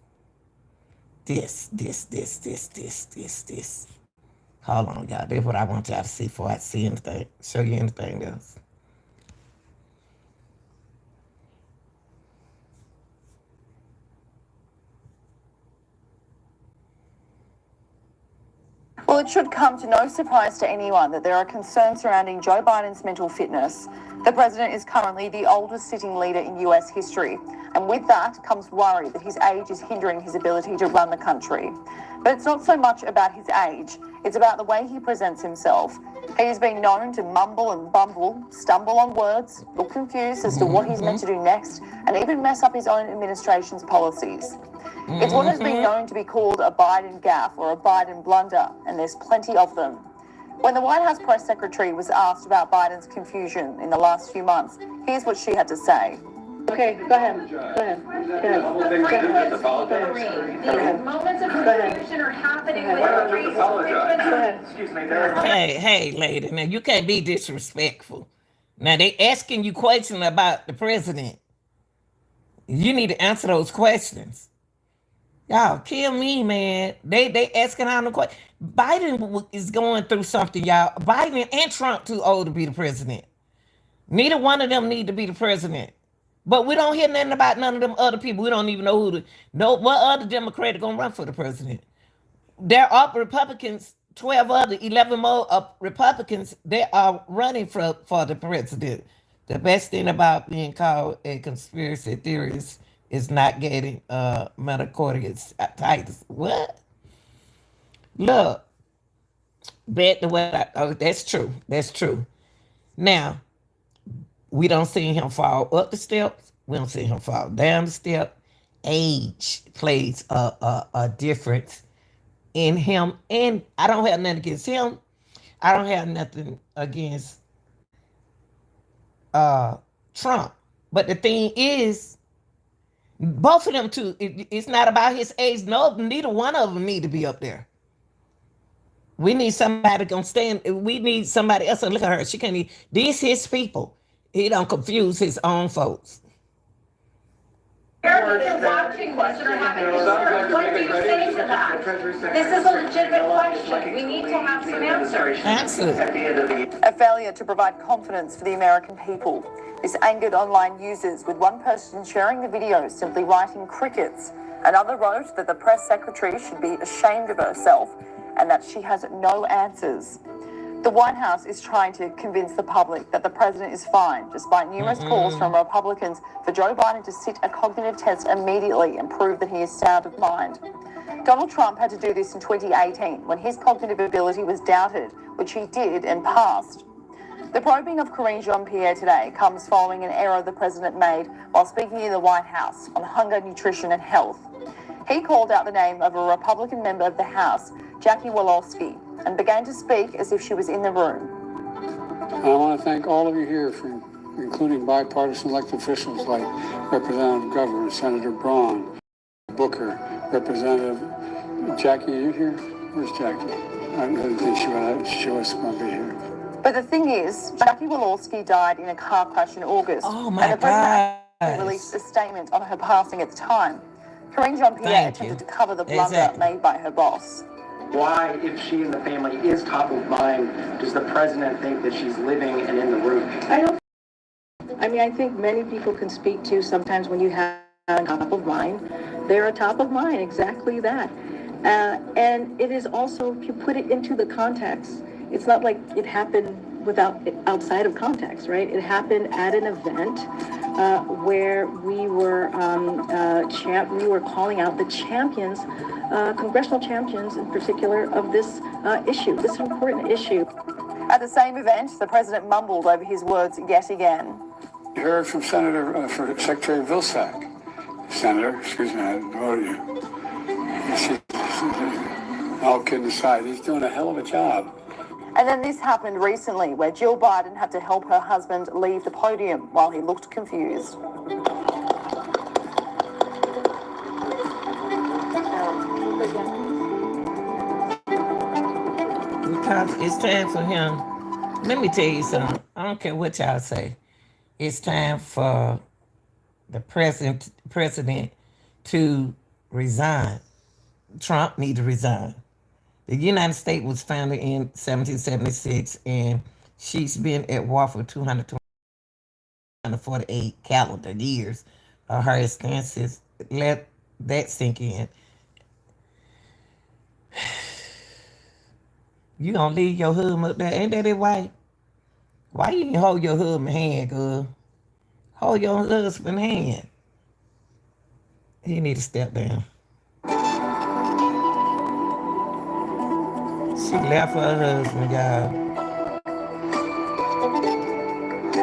Hold on, y'all. This is what I want y'all to see before I see anything. Show you anything else. Well, it should come to no surprise to anyone that there are concerns surrounding Joe Biden's mental fitness. The president is currently the oldest sitting leader in US history, and with that comes worry that his age is hindering his ability to run the country. But it's not so much about his age, it's about the way he presents himself. He has been known to mumble and bumble, stumble on words, look confused as to what he's meant to do next, and even mess up his own administration's policies. It's what has been known to be called a Biden gaffe or a Biden blunder, and there's plenty of them. When the White House press secretary was asked about Biden's confusion in the last few months, here's what she had to say. Okay, go ahead. Go ahead. Moments of confusion are happening with the Excuse me. Hey, lady, now you can't be disrespectful. Now they asking you questions about the president. You need to answer those questions. Y'all kill me, man. They asking all the questions. Biden is going through something, y'all. Biden and Trump too old to be the president. Neither one of them need to be the president. But we don't hear nothing about none of them other people. We don't even know what other Democrat are gonna run for the president. There are Republicans, 12 other, 11 more Republicans, they are running for the president. The best thing about being called a conspiracy theorist is not getting metacarditis. What? Look, bet the way. Oh, that's true. That's true. Now, we don't see him fall up the steps. We don't see him fall down the step. Age plays a difference in him, and I don't have nothing against him. I don't have nothing against Trump. But the thing is, both of them too. It's not about his age. No, neither one of them need to be up there. We need somebody gonna stand. We need somebody else. Look at her. She can't. These his people. He don't confuse his own folks. Americans watching this and are having concerns. What do you say to that? This is a legitimate question. We need to have some answers. Absolutely. A failure to provide confidence for the American people. This angered online users, with one person sharing the video simply writing crickets. Another wrote that the press secretary should be ashamed of herself and that she has no answers. The White House is trying to convince the public that the president is fine, despite numerous calls from Republicans for Joe Biden to sit a cognitive test immediately and prove that he is sound of mind. Donald Trump had to do this in 2018 when his cognitive ability was doubted, which he did and passed. The probing of Karine Jean-Pierre today comes following an error the president made while speaking in the White House on hunger, nutrition and health. He called out the name of a Republican member of the House, Jackie Wolofsky, and began to speak as if she was in the room. I want to thank all of you here, including bipartisan elected officials like Representative Governor, Senator Braun, Booker, Representative Jackie. Are you here? Where's Jackie? I didn't think she was going to be here. But the thing is, Jackie Wolofsky died in a car crash in August, Oh my and the president God. released a statement on her passing at the time. Karine Jean-Pierre attempted to cover the blunder made by her boss. Why, if she and the family is top of mind, does the president think that she's living and in the room? I think many people can speak to sometimes when you have top of mind. They're a top of mind, exactly that. And it is also, if you put it into the context, it's not like it happened outside of context, right? It happened at an event where we were calling out the champions, congressional champions in particular, of this issue, this important issue. At the same event, the president mumbled over his words yet again. You heard from for Secretary Vilsack. Senator, excuse me, I didn't know you. All kidding aside, he's doing a hell of a job. And then this happened recently, where Jill Biden had to help her husband leave the podium while he looked confused. Because it's time for him. Let me tell you something. I don't care what y'all say. It's time for the president to resign. Trump need to resign. The United States was founded in 1776, and she's been at war for 248 calendar years. Her extensions, let that sink in. You gonna leave your husband up there? Ain't that his wife? Why you ain't hold your husband's hand, girl? Hold your husband's hand. He need to step down. She left her husband, y'all.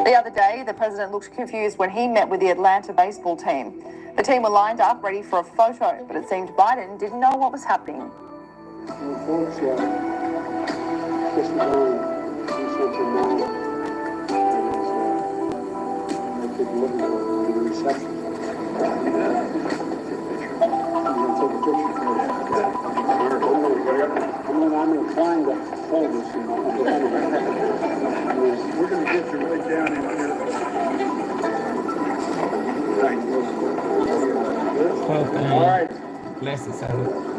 The other day, the president looked confused when he met with the Atlanta baseball team. The team were lined up ready for a photo, but it seemed Biden didn't know what was happening. Folks, this is on do something now. I could look at the reception. I'm inclined to hold this. We're going to get you right down in here. All right. Bless his heart.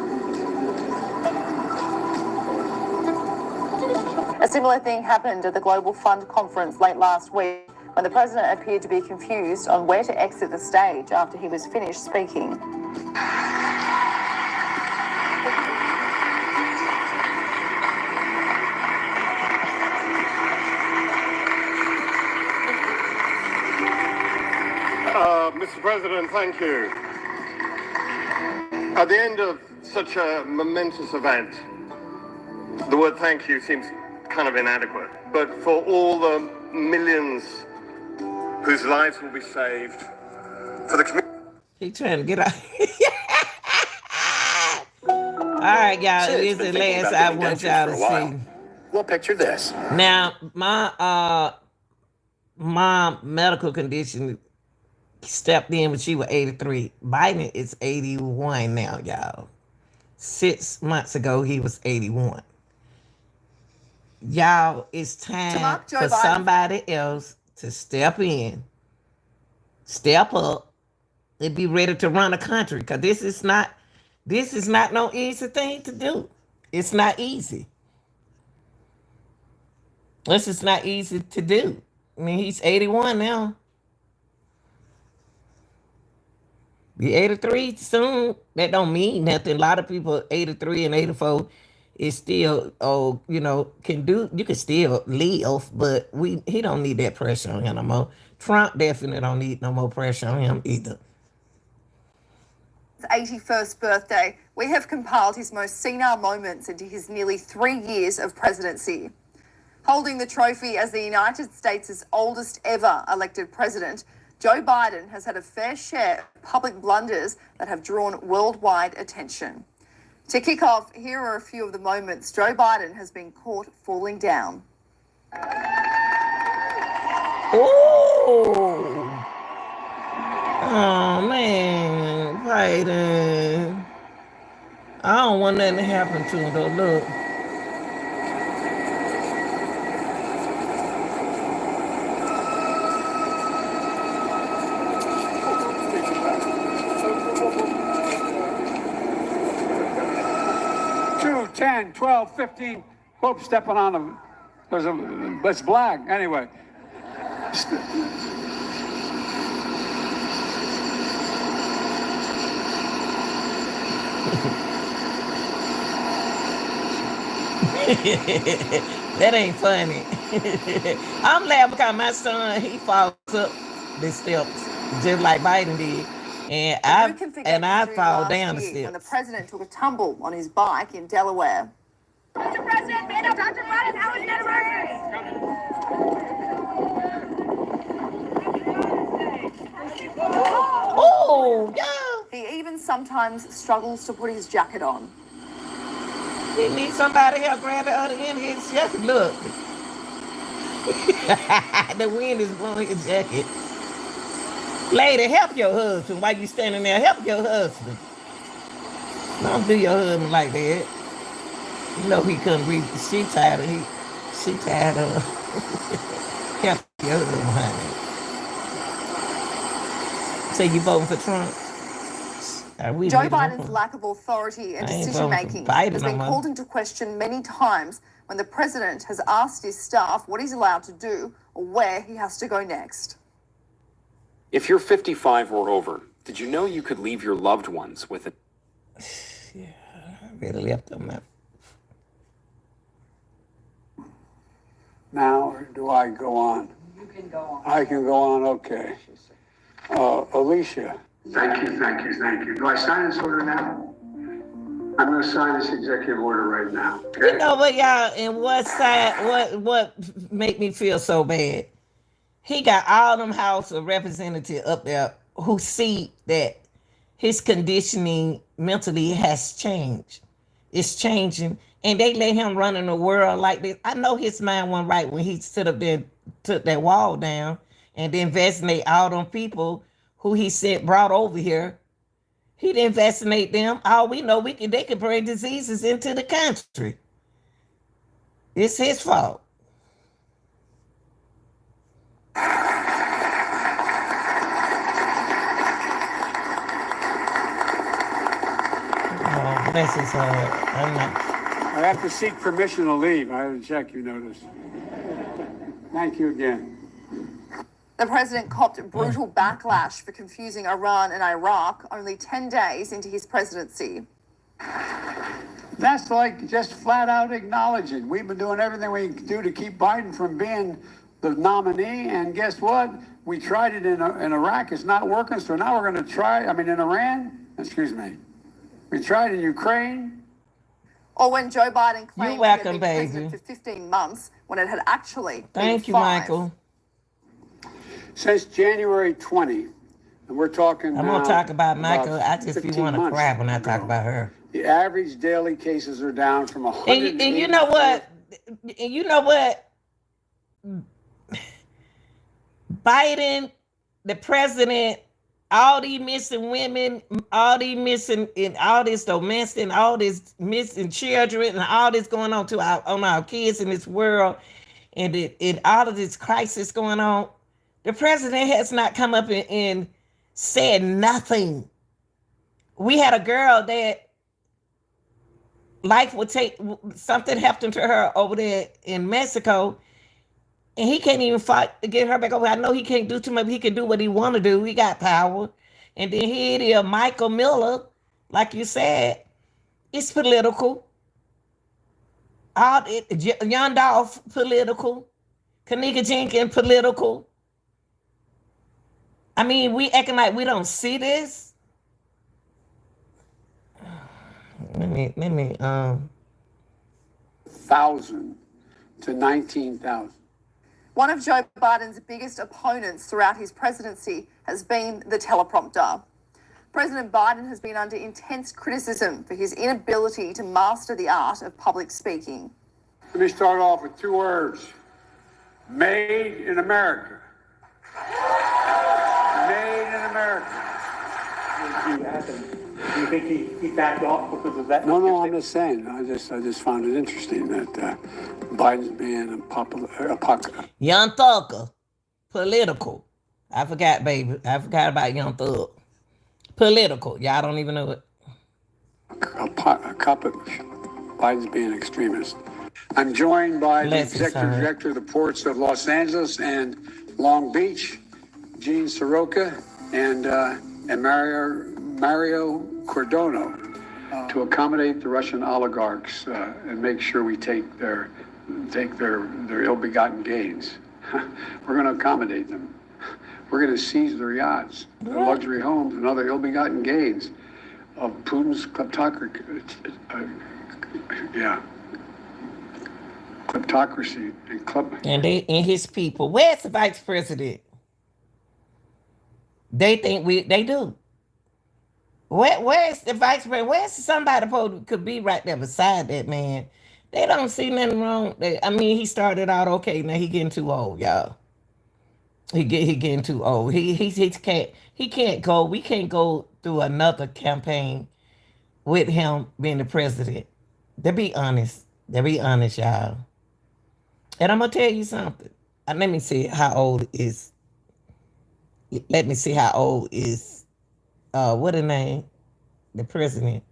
A similar thing happened at the Global Fund conference late last week when the president appeared to be confused on where to exit the stage after he was finished speaking. Mr. President, thank you. At the end of such a momentous event, the word thank you seems kind of inadequate. But for all the millions whose lives will be saved, for the community. He trying to get out. All right, y'all. This is the last I want y'all to see. Well, picture this. Now, my medical condition stepped in when she was 83. Biden is 81 now, y'all. 6 months ago, he was 81. Y'all, it's time for somebody else to step in, step up, and be ready to run a country. Because this is not no easy thing to do. It's not easy. This is not easy to do. I mean, he's 81 now. Be 83 soon. That don't mean nothing. A lot of people 83 and 84 is still, can do, you can still live, but he don't need that pressure on him no more. Trump definitely don't need no more pressure on him either. 81st birthday, we have compiled his most senile moments into his nearly 3 years of presidency. Holding the trophy as the United States' oldest ever elected president, Joe Biden has had a fair share of public blunders that have drawn worldwide attention. To kick off, here are a few of the moments Joe Biden has been caught falling down. Oh, oh man, Biden. I don't want nothing to happen to him though. Look. 10, 12, 15. Whoop, stepping on them. It's black. Anyway. That ain't funny. I'm laughing because my son, he falls up the steps just like Biden did. And I fall down the steps. When the president took a tumble on his bike in Delaware. Mr. President, man up, Dr. Biden, how is that emergency? Oh, yeah. He even sometimes struggles to put his jacket on. He needs somebody else grab the other end of his jacket. Look. The wind is blowing his jacket. Lady, help your husband while you standing there. Help your husband. Don't do your husband like that. You know he couldn't breathe. She tired of help your husband, honey. So you voting for Trump? Joe Biden's lack of authority and decision-making has been called into question many times when the president has asked his staff what he's allowed to do or where he has to go next. If you're 55 or over, did you know you could leave your loved ones with a... Yeah, I really left them out. now, or do I go on? You can go on. I can go on, okay. Alicia. Thank you, thank you, thank you. Do I sign this order now? I'm going to sign this executive order right now. Okay? You know what, y'all, and what made me feel so bad? He got all them House of Representatives up there who see that his conditioning mentally has changed. It's changing. And they let him run in the world like this. I know his mind went right when he stood up there and took that wall down and then vaccinate all them people who he said brought over here. He didn't vaccinate them. All we know, they could bring diseases into the country. It's his fault. Oh, bless his heart. I have to seek permission to leave. I have to check, you notice. Thank you again. The president copped brutal backlash for confusing Iran and Iraq only 10 days into his presidency. That's like just flat out acknowledging. We've been doing everything we can do to keep Biden from being the nominee, and guess what? We tried it in Iraq. It's not working, so now we're going to try, in Iran, excuse me. We tried in Ukraine. Or when Joe Biden claimed You're welcome, he had been president baby. for 15 months, when it had actually Thank been you, 5. Michael. Since January 20, and we're talking I'm now going to talk about Michael. I just be 15 want to months cry when I ago. talk about her. The average daily cases are down from 100. And you know what? And you know what? Biden, the president, all these missing women, all these missing, and all this domestic, and all this missing children, and all this going on to our kids in this world, and all of this crisis going on. The president has not come up and said nothing. We had a girl that life would take, something happened to her over there in Mexico, and he can't even fight to get her back over. I know he can't do too much. He can do what he want to do. He got power. And then here it is, Michael Miller, like you said, it's political. Young Dolph, political. Kanika Jenkins, political. I mean, we acting like we don't see this. Let me 1,000 to 19,000. One of Joe Biden's biggest opponents throughout his presidency has been the teleprompter. President Biden has been under intense criticism for his inability to master the art of public speaking. Let me start off with 2 words. Made in America. Made in America. Do you think he backed off because of that? No, I'm just saying. I just found it interesting that Biden's being Young Thugger, political. I forgot, baby. I forgot about Young Thug. Political. Y'all don't even know it. Biden's being extremist. I'm joined by the Bless his executive heart. director of the ports of Los Angeles and Long Beach, Gene Soroka, and Mario Cordono, to accommodate the Russian oligarchs and make sure we take their ill-begotten gains. We're going to accommodate them. We're going to seize their yachts, their luxury homes, and other ill-begotten gains of Putin's kleptocracy. Kleptocracy And his people. Where's the vice president? They think they do. Where's the vice president? Where's somebody could be right there beside that man? They don't see nothing wrong. He started out okay. Now he getting too old, y'all. He getting too old. He can't go. We can't go through another campaign with him being the president. To be honest, y'all. And I'm gonna tell you something. Let me see how old is. Let me see how old is. What the name? The president.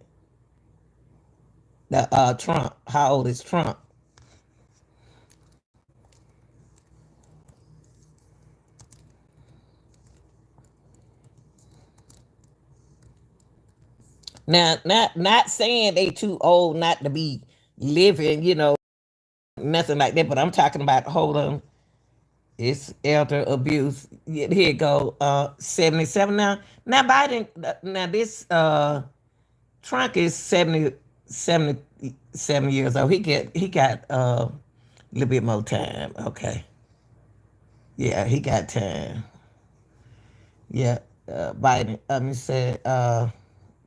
Trump. How old is Trump? Now, not saying they too old not to be living, nothing like that. But I'm talking about, hold on, it's elder abuse. Here you go. 77 now. Now Biden. Now this Trump is 77 years old. He got a little bit more time. Okay. Yeah, he got time. Yeah. Biden. I mean, said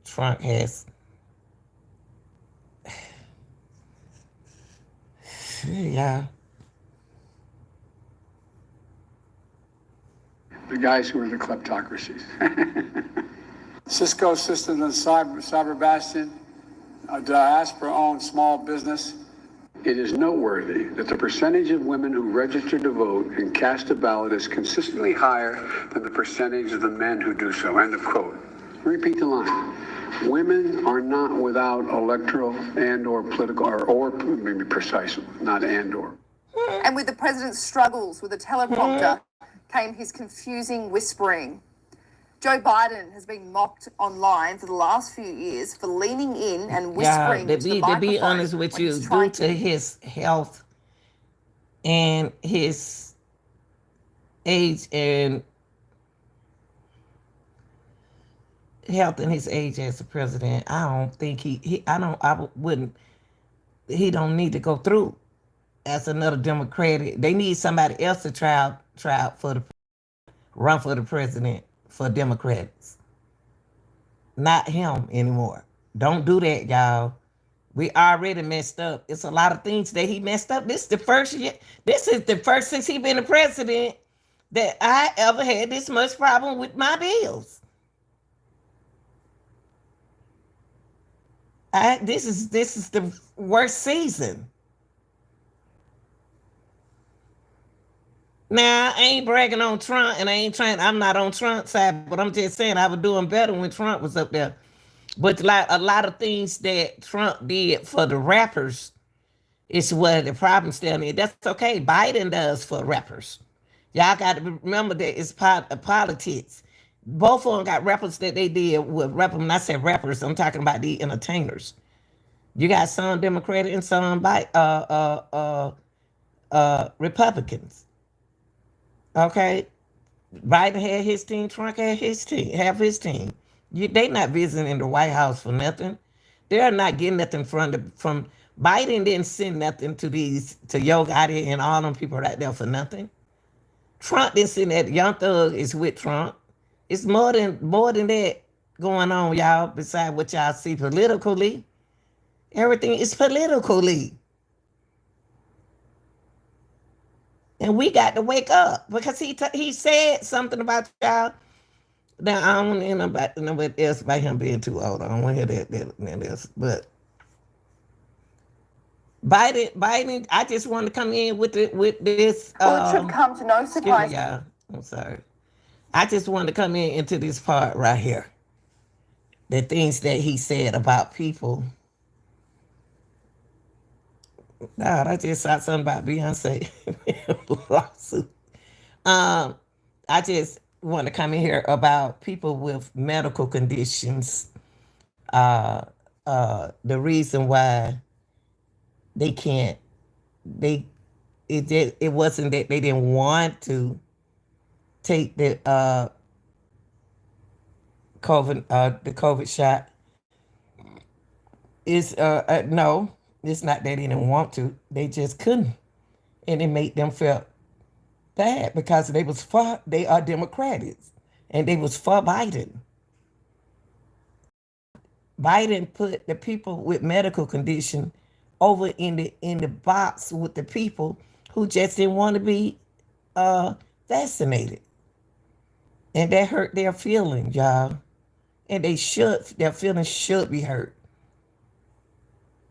Trump has. Yeah. The guys who are the kleptocracies. Cisco Systems and Cyber Bastion, a diaspora-owned small business. It is noteworthy that the percentage of women who register to vote and cast a ballot is consistently higher than the percentage of the men who do so. End of quote. Repeat the line. Women are not without electoral and or political, or maybe precise, not and or. And with the president's struggles with a teleprompter came his confusing whispering. Joe Biden has been mocked online for the last few years for leaning in and whispering into the microphone. To be honest with you, due to his health and his age as a president, I don't think he don't need to go through as another Democratic. They need somebody else to try out run for the president for Democrats. Not him anymore. Don't do that, y'all. We already messed up. It's a lot of things that he messed up. This is the first year. This is the first since he been the president that I ever had this much problem with my bills. This is the worst season. Now, I ain't bragging on Trump, and I'm not on Trump's side, but I'm just saying I was doing better when Trump was up there. But like a lot of things that Trump did for the rappers is what the problem still is. That's okay. Biden does for rappers. Y'all got to remember that it's part of politics. Both of them got rappers that they did with rappers. When I said rappers, I'm talking about the entertainers. You got some Democratic and some Republicans. Okay, Biden had his team, Trump had his team. They not visiting the White House for nothing. They're not getting nothing from Biden. Didn't send nothing to Yo Gotti and all them people right there for nothing. Trump didn't send that. Young Thug is with Trump. It's more than that going on, y'all. Besides what y'all see politically, everything is politically. And we got to wake up because he said something about y'all. Now, I don't know about nobody else about him being too old. I don't want to hear that else. But Biden, I just want to come in with this. Well, it should come to no surprise. Y'all. I'm sorry. I just wanted to come into this part right here. The things that he said about people. God, I just saw something about Beyonce lawsuit. I just want to come in here about people with medical conditions. The reason why they can't, it wasn't that they didn't want to take the COVID shot. Is no. It's not that they didn't want to. They just couldn't. And it made them feel bad because they are Democrats. And they was for Biden. Biden put the people with medical condition over in the box with the people who just didn't want to be vaccinated. And that hurt their feelings, y'all. And their feelings should be hurt.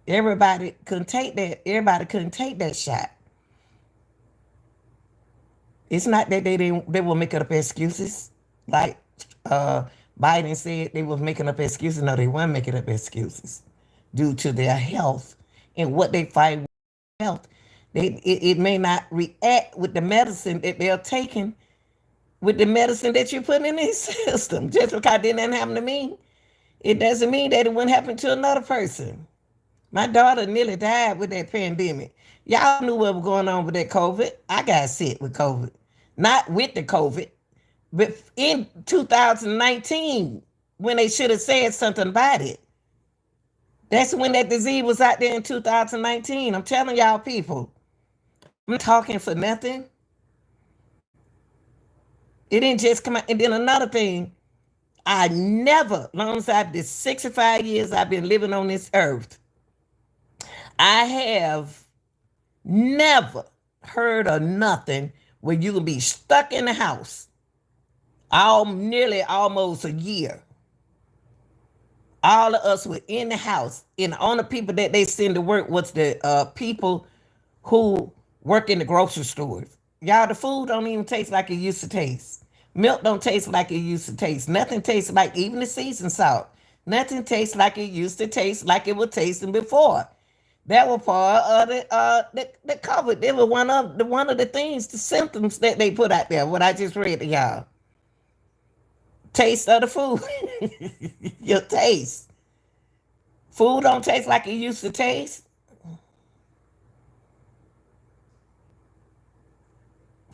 Everybody couldn't take that. Everybody couldn't take that shot. It's not that they were making up excuses. Like Biden said they were making up excuses. No, they weren't making up excuses due to their health and what they fight with health. It may not react with the medicine that they're taking, with the medicine that you're putting in their system. Just because it didn't happen to me, it doesn't mean that it wouldn't happen to another person. My daughter nearly died with that pandemic. Y'all knew what was going on with that COVID. I got sick with COVID. Not with the COVID, but in 2019, when they should have said something about it. That's when that disease was out there in 2019. I'm telling y'all people. I'm not talking for nothing. It didn't just come out. And then another thing, I never, long as I've been 65 years I've been living on this earth, I have never heard of nothing where you can be stuck in the house all nearly almost a year. All of us were in the house, and the only people that they send to work was the people who work in the grocery stores. Y'all, the food don't even taste like it used to taste. Milk don't taste like it used to taste. Nothing tastes like, even the seasoned salt. Nothing tastes like it used to taste, like it was tasting before. That was part of the COVID. They were one of the things, the symptoms that they put out there. What I just read to y'all. Taste of the food. Your taste. Food don't taste like it used to taste.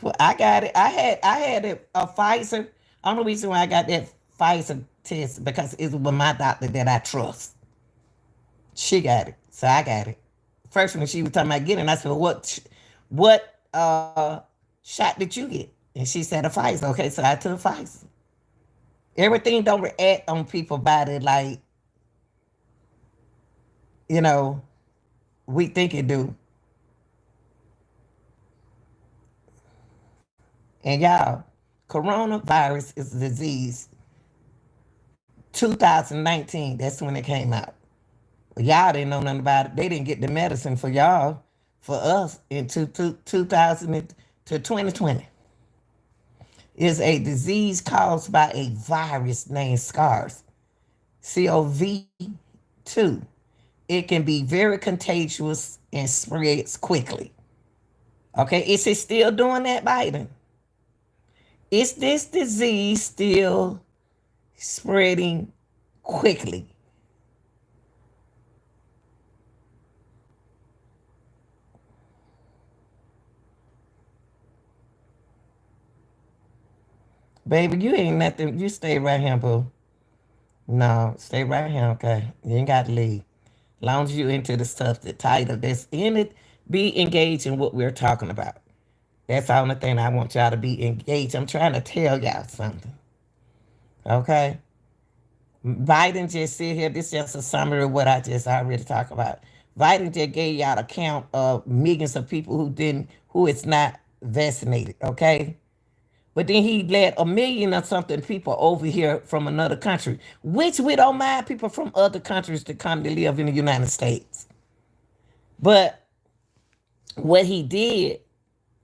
Well, I got it. I had a Pfizer. Only reason why I got that Pfizer test because it was my doctor that I trust. She got it, so I got it. First when she was talking about getting, I said, well, what shot did you get? And she said a Pfizer. Okay, so I took Pfizer. Everything don't react on people's body like, you know, we think it do. And y'all, coronavirus is a disease. 2019, that's when it came out. Y'all didn't know nothing about it. They didn't get the medicine for y'all, for us, in 2000 to 2020. It's a disease caused by a virus named SARS, CoV-2. It can be very contagious and spreads quickly. Okay, is it still doing that, Biden? Is this disease still spreading quickly? Baby, you ain't nothing. You stay right here, boo. No, stay right here, okay? You ain't got to leave. Long as you into the stuff, the title that's in it, be engaged in what we're talking about. That's the only thing I want y'all to be engaged. I'm trying to tell y'all something. Okay? Biden just sit here. This is just a summary of what I just already talked about. Biden just gave y'all a count of millions of people who is not vaccinated, okay? But then he let a million or something people over here from another country, which we don't mind people from other countries to come to live in the United States. But what he did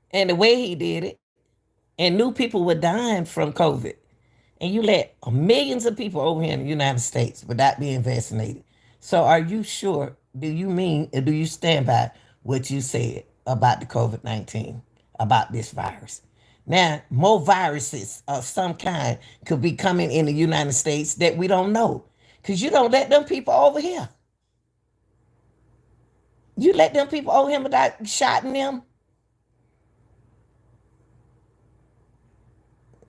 and the way he did it, and new people were dying from COVID, and you let millions of people over here in the United States without being vaccinated. So are you sure, do you mean, or do you stand by what you said about the COVID-19, about this virus? Now, more viruses of some kind could be coming in the United States that we don't know. Because you don't let them people over here. You let them people over here without shotting them.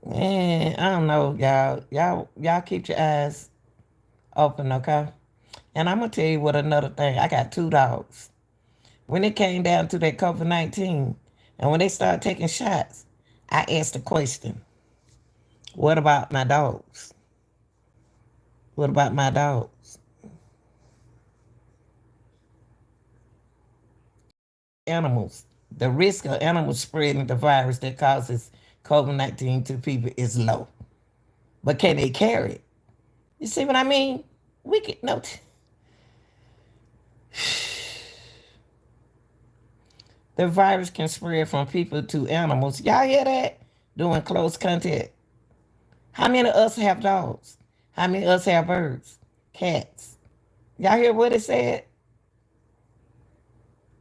Man, I don't know, y'all. Y'all keep your eyes open, okay? And I'm going to tell you what another thing. I got 2 dogs. When it came down to that COVID-19, and when they started taking shots, I asked a question. What about my dogs? What about my dogs? Animals. The risk of animals spreading the virus that causes COVID-19 to people is low. But can they carry it? You see what I mean? We can no. The virus can spread from people to animals. Y'all hear that? Doing close contact. How many of us have dogs? How many of us have birds? Cats? Y'all hear what it said?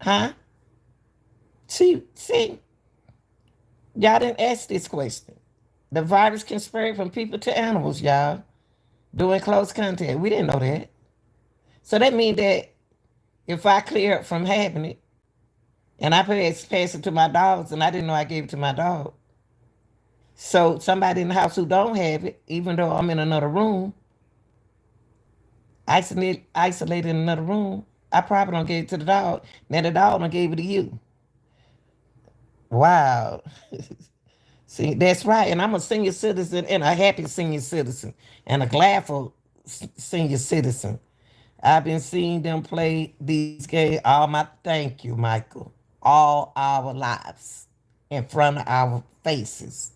Huh? See, y'all didn't ask this question. The virus can spread from people to animals, y'all. Doing close contact. We didn't know that. So that means that if I clear up from having it, And I pass it to my dogs, and I didn't know I gave it to my dog. So somebody in the house who don't have it, even though I'm in another room, isolated in another room, I probably don't give it to the dog. Now the dog don't gave it to you. Wow. See, that's right. And I'm a senior citizen and a happy senior citizen and a gladful senior citizen. I've been seeing them play these games thank you, Michael, all our lives in front of our faces.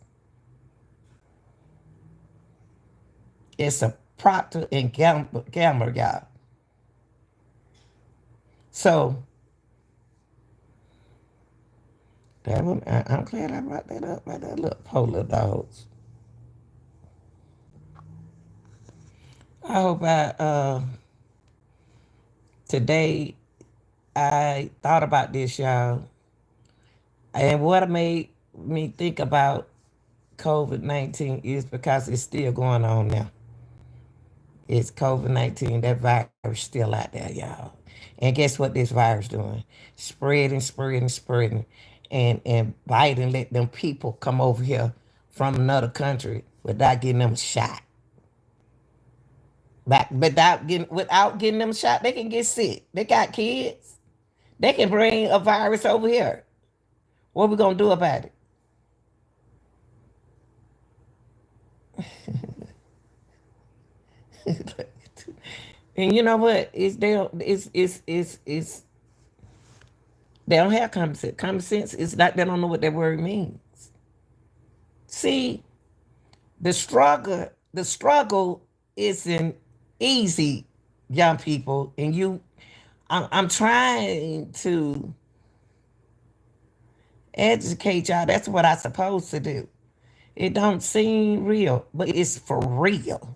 It's a Procter and Gamble, y'all. So that one, I'm glad I brought that up by that little polar dogs. I hope today I thought about this, y'all, and what made me think about COVID-19 is because it's still going on now. It's COVID-19. That virus still out there, y'all. And guess what this virus doing? Spreading, spreading, spreading. And Biden let them people come over here from another country without getting them shot. Without getting them shot, they can get sick. They got kids. They can bring a virus over here. What we gonna do about it? And you know what? They don't have common sense. Common sense is not they don't know what that word means. See, the struggle isn't easy, young people, and I'm trying to educate y'all. That's what I'm supposed to do. It don't seem real, but it's for real.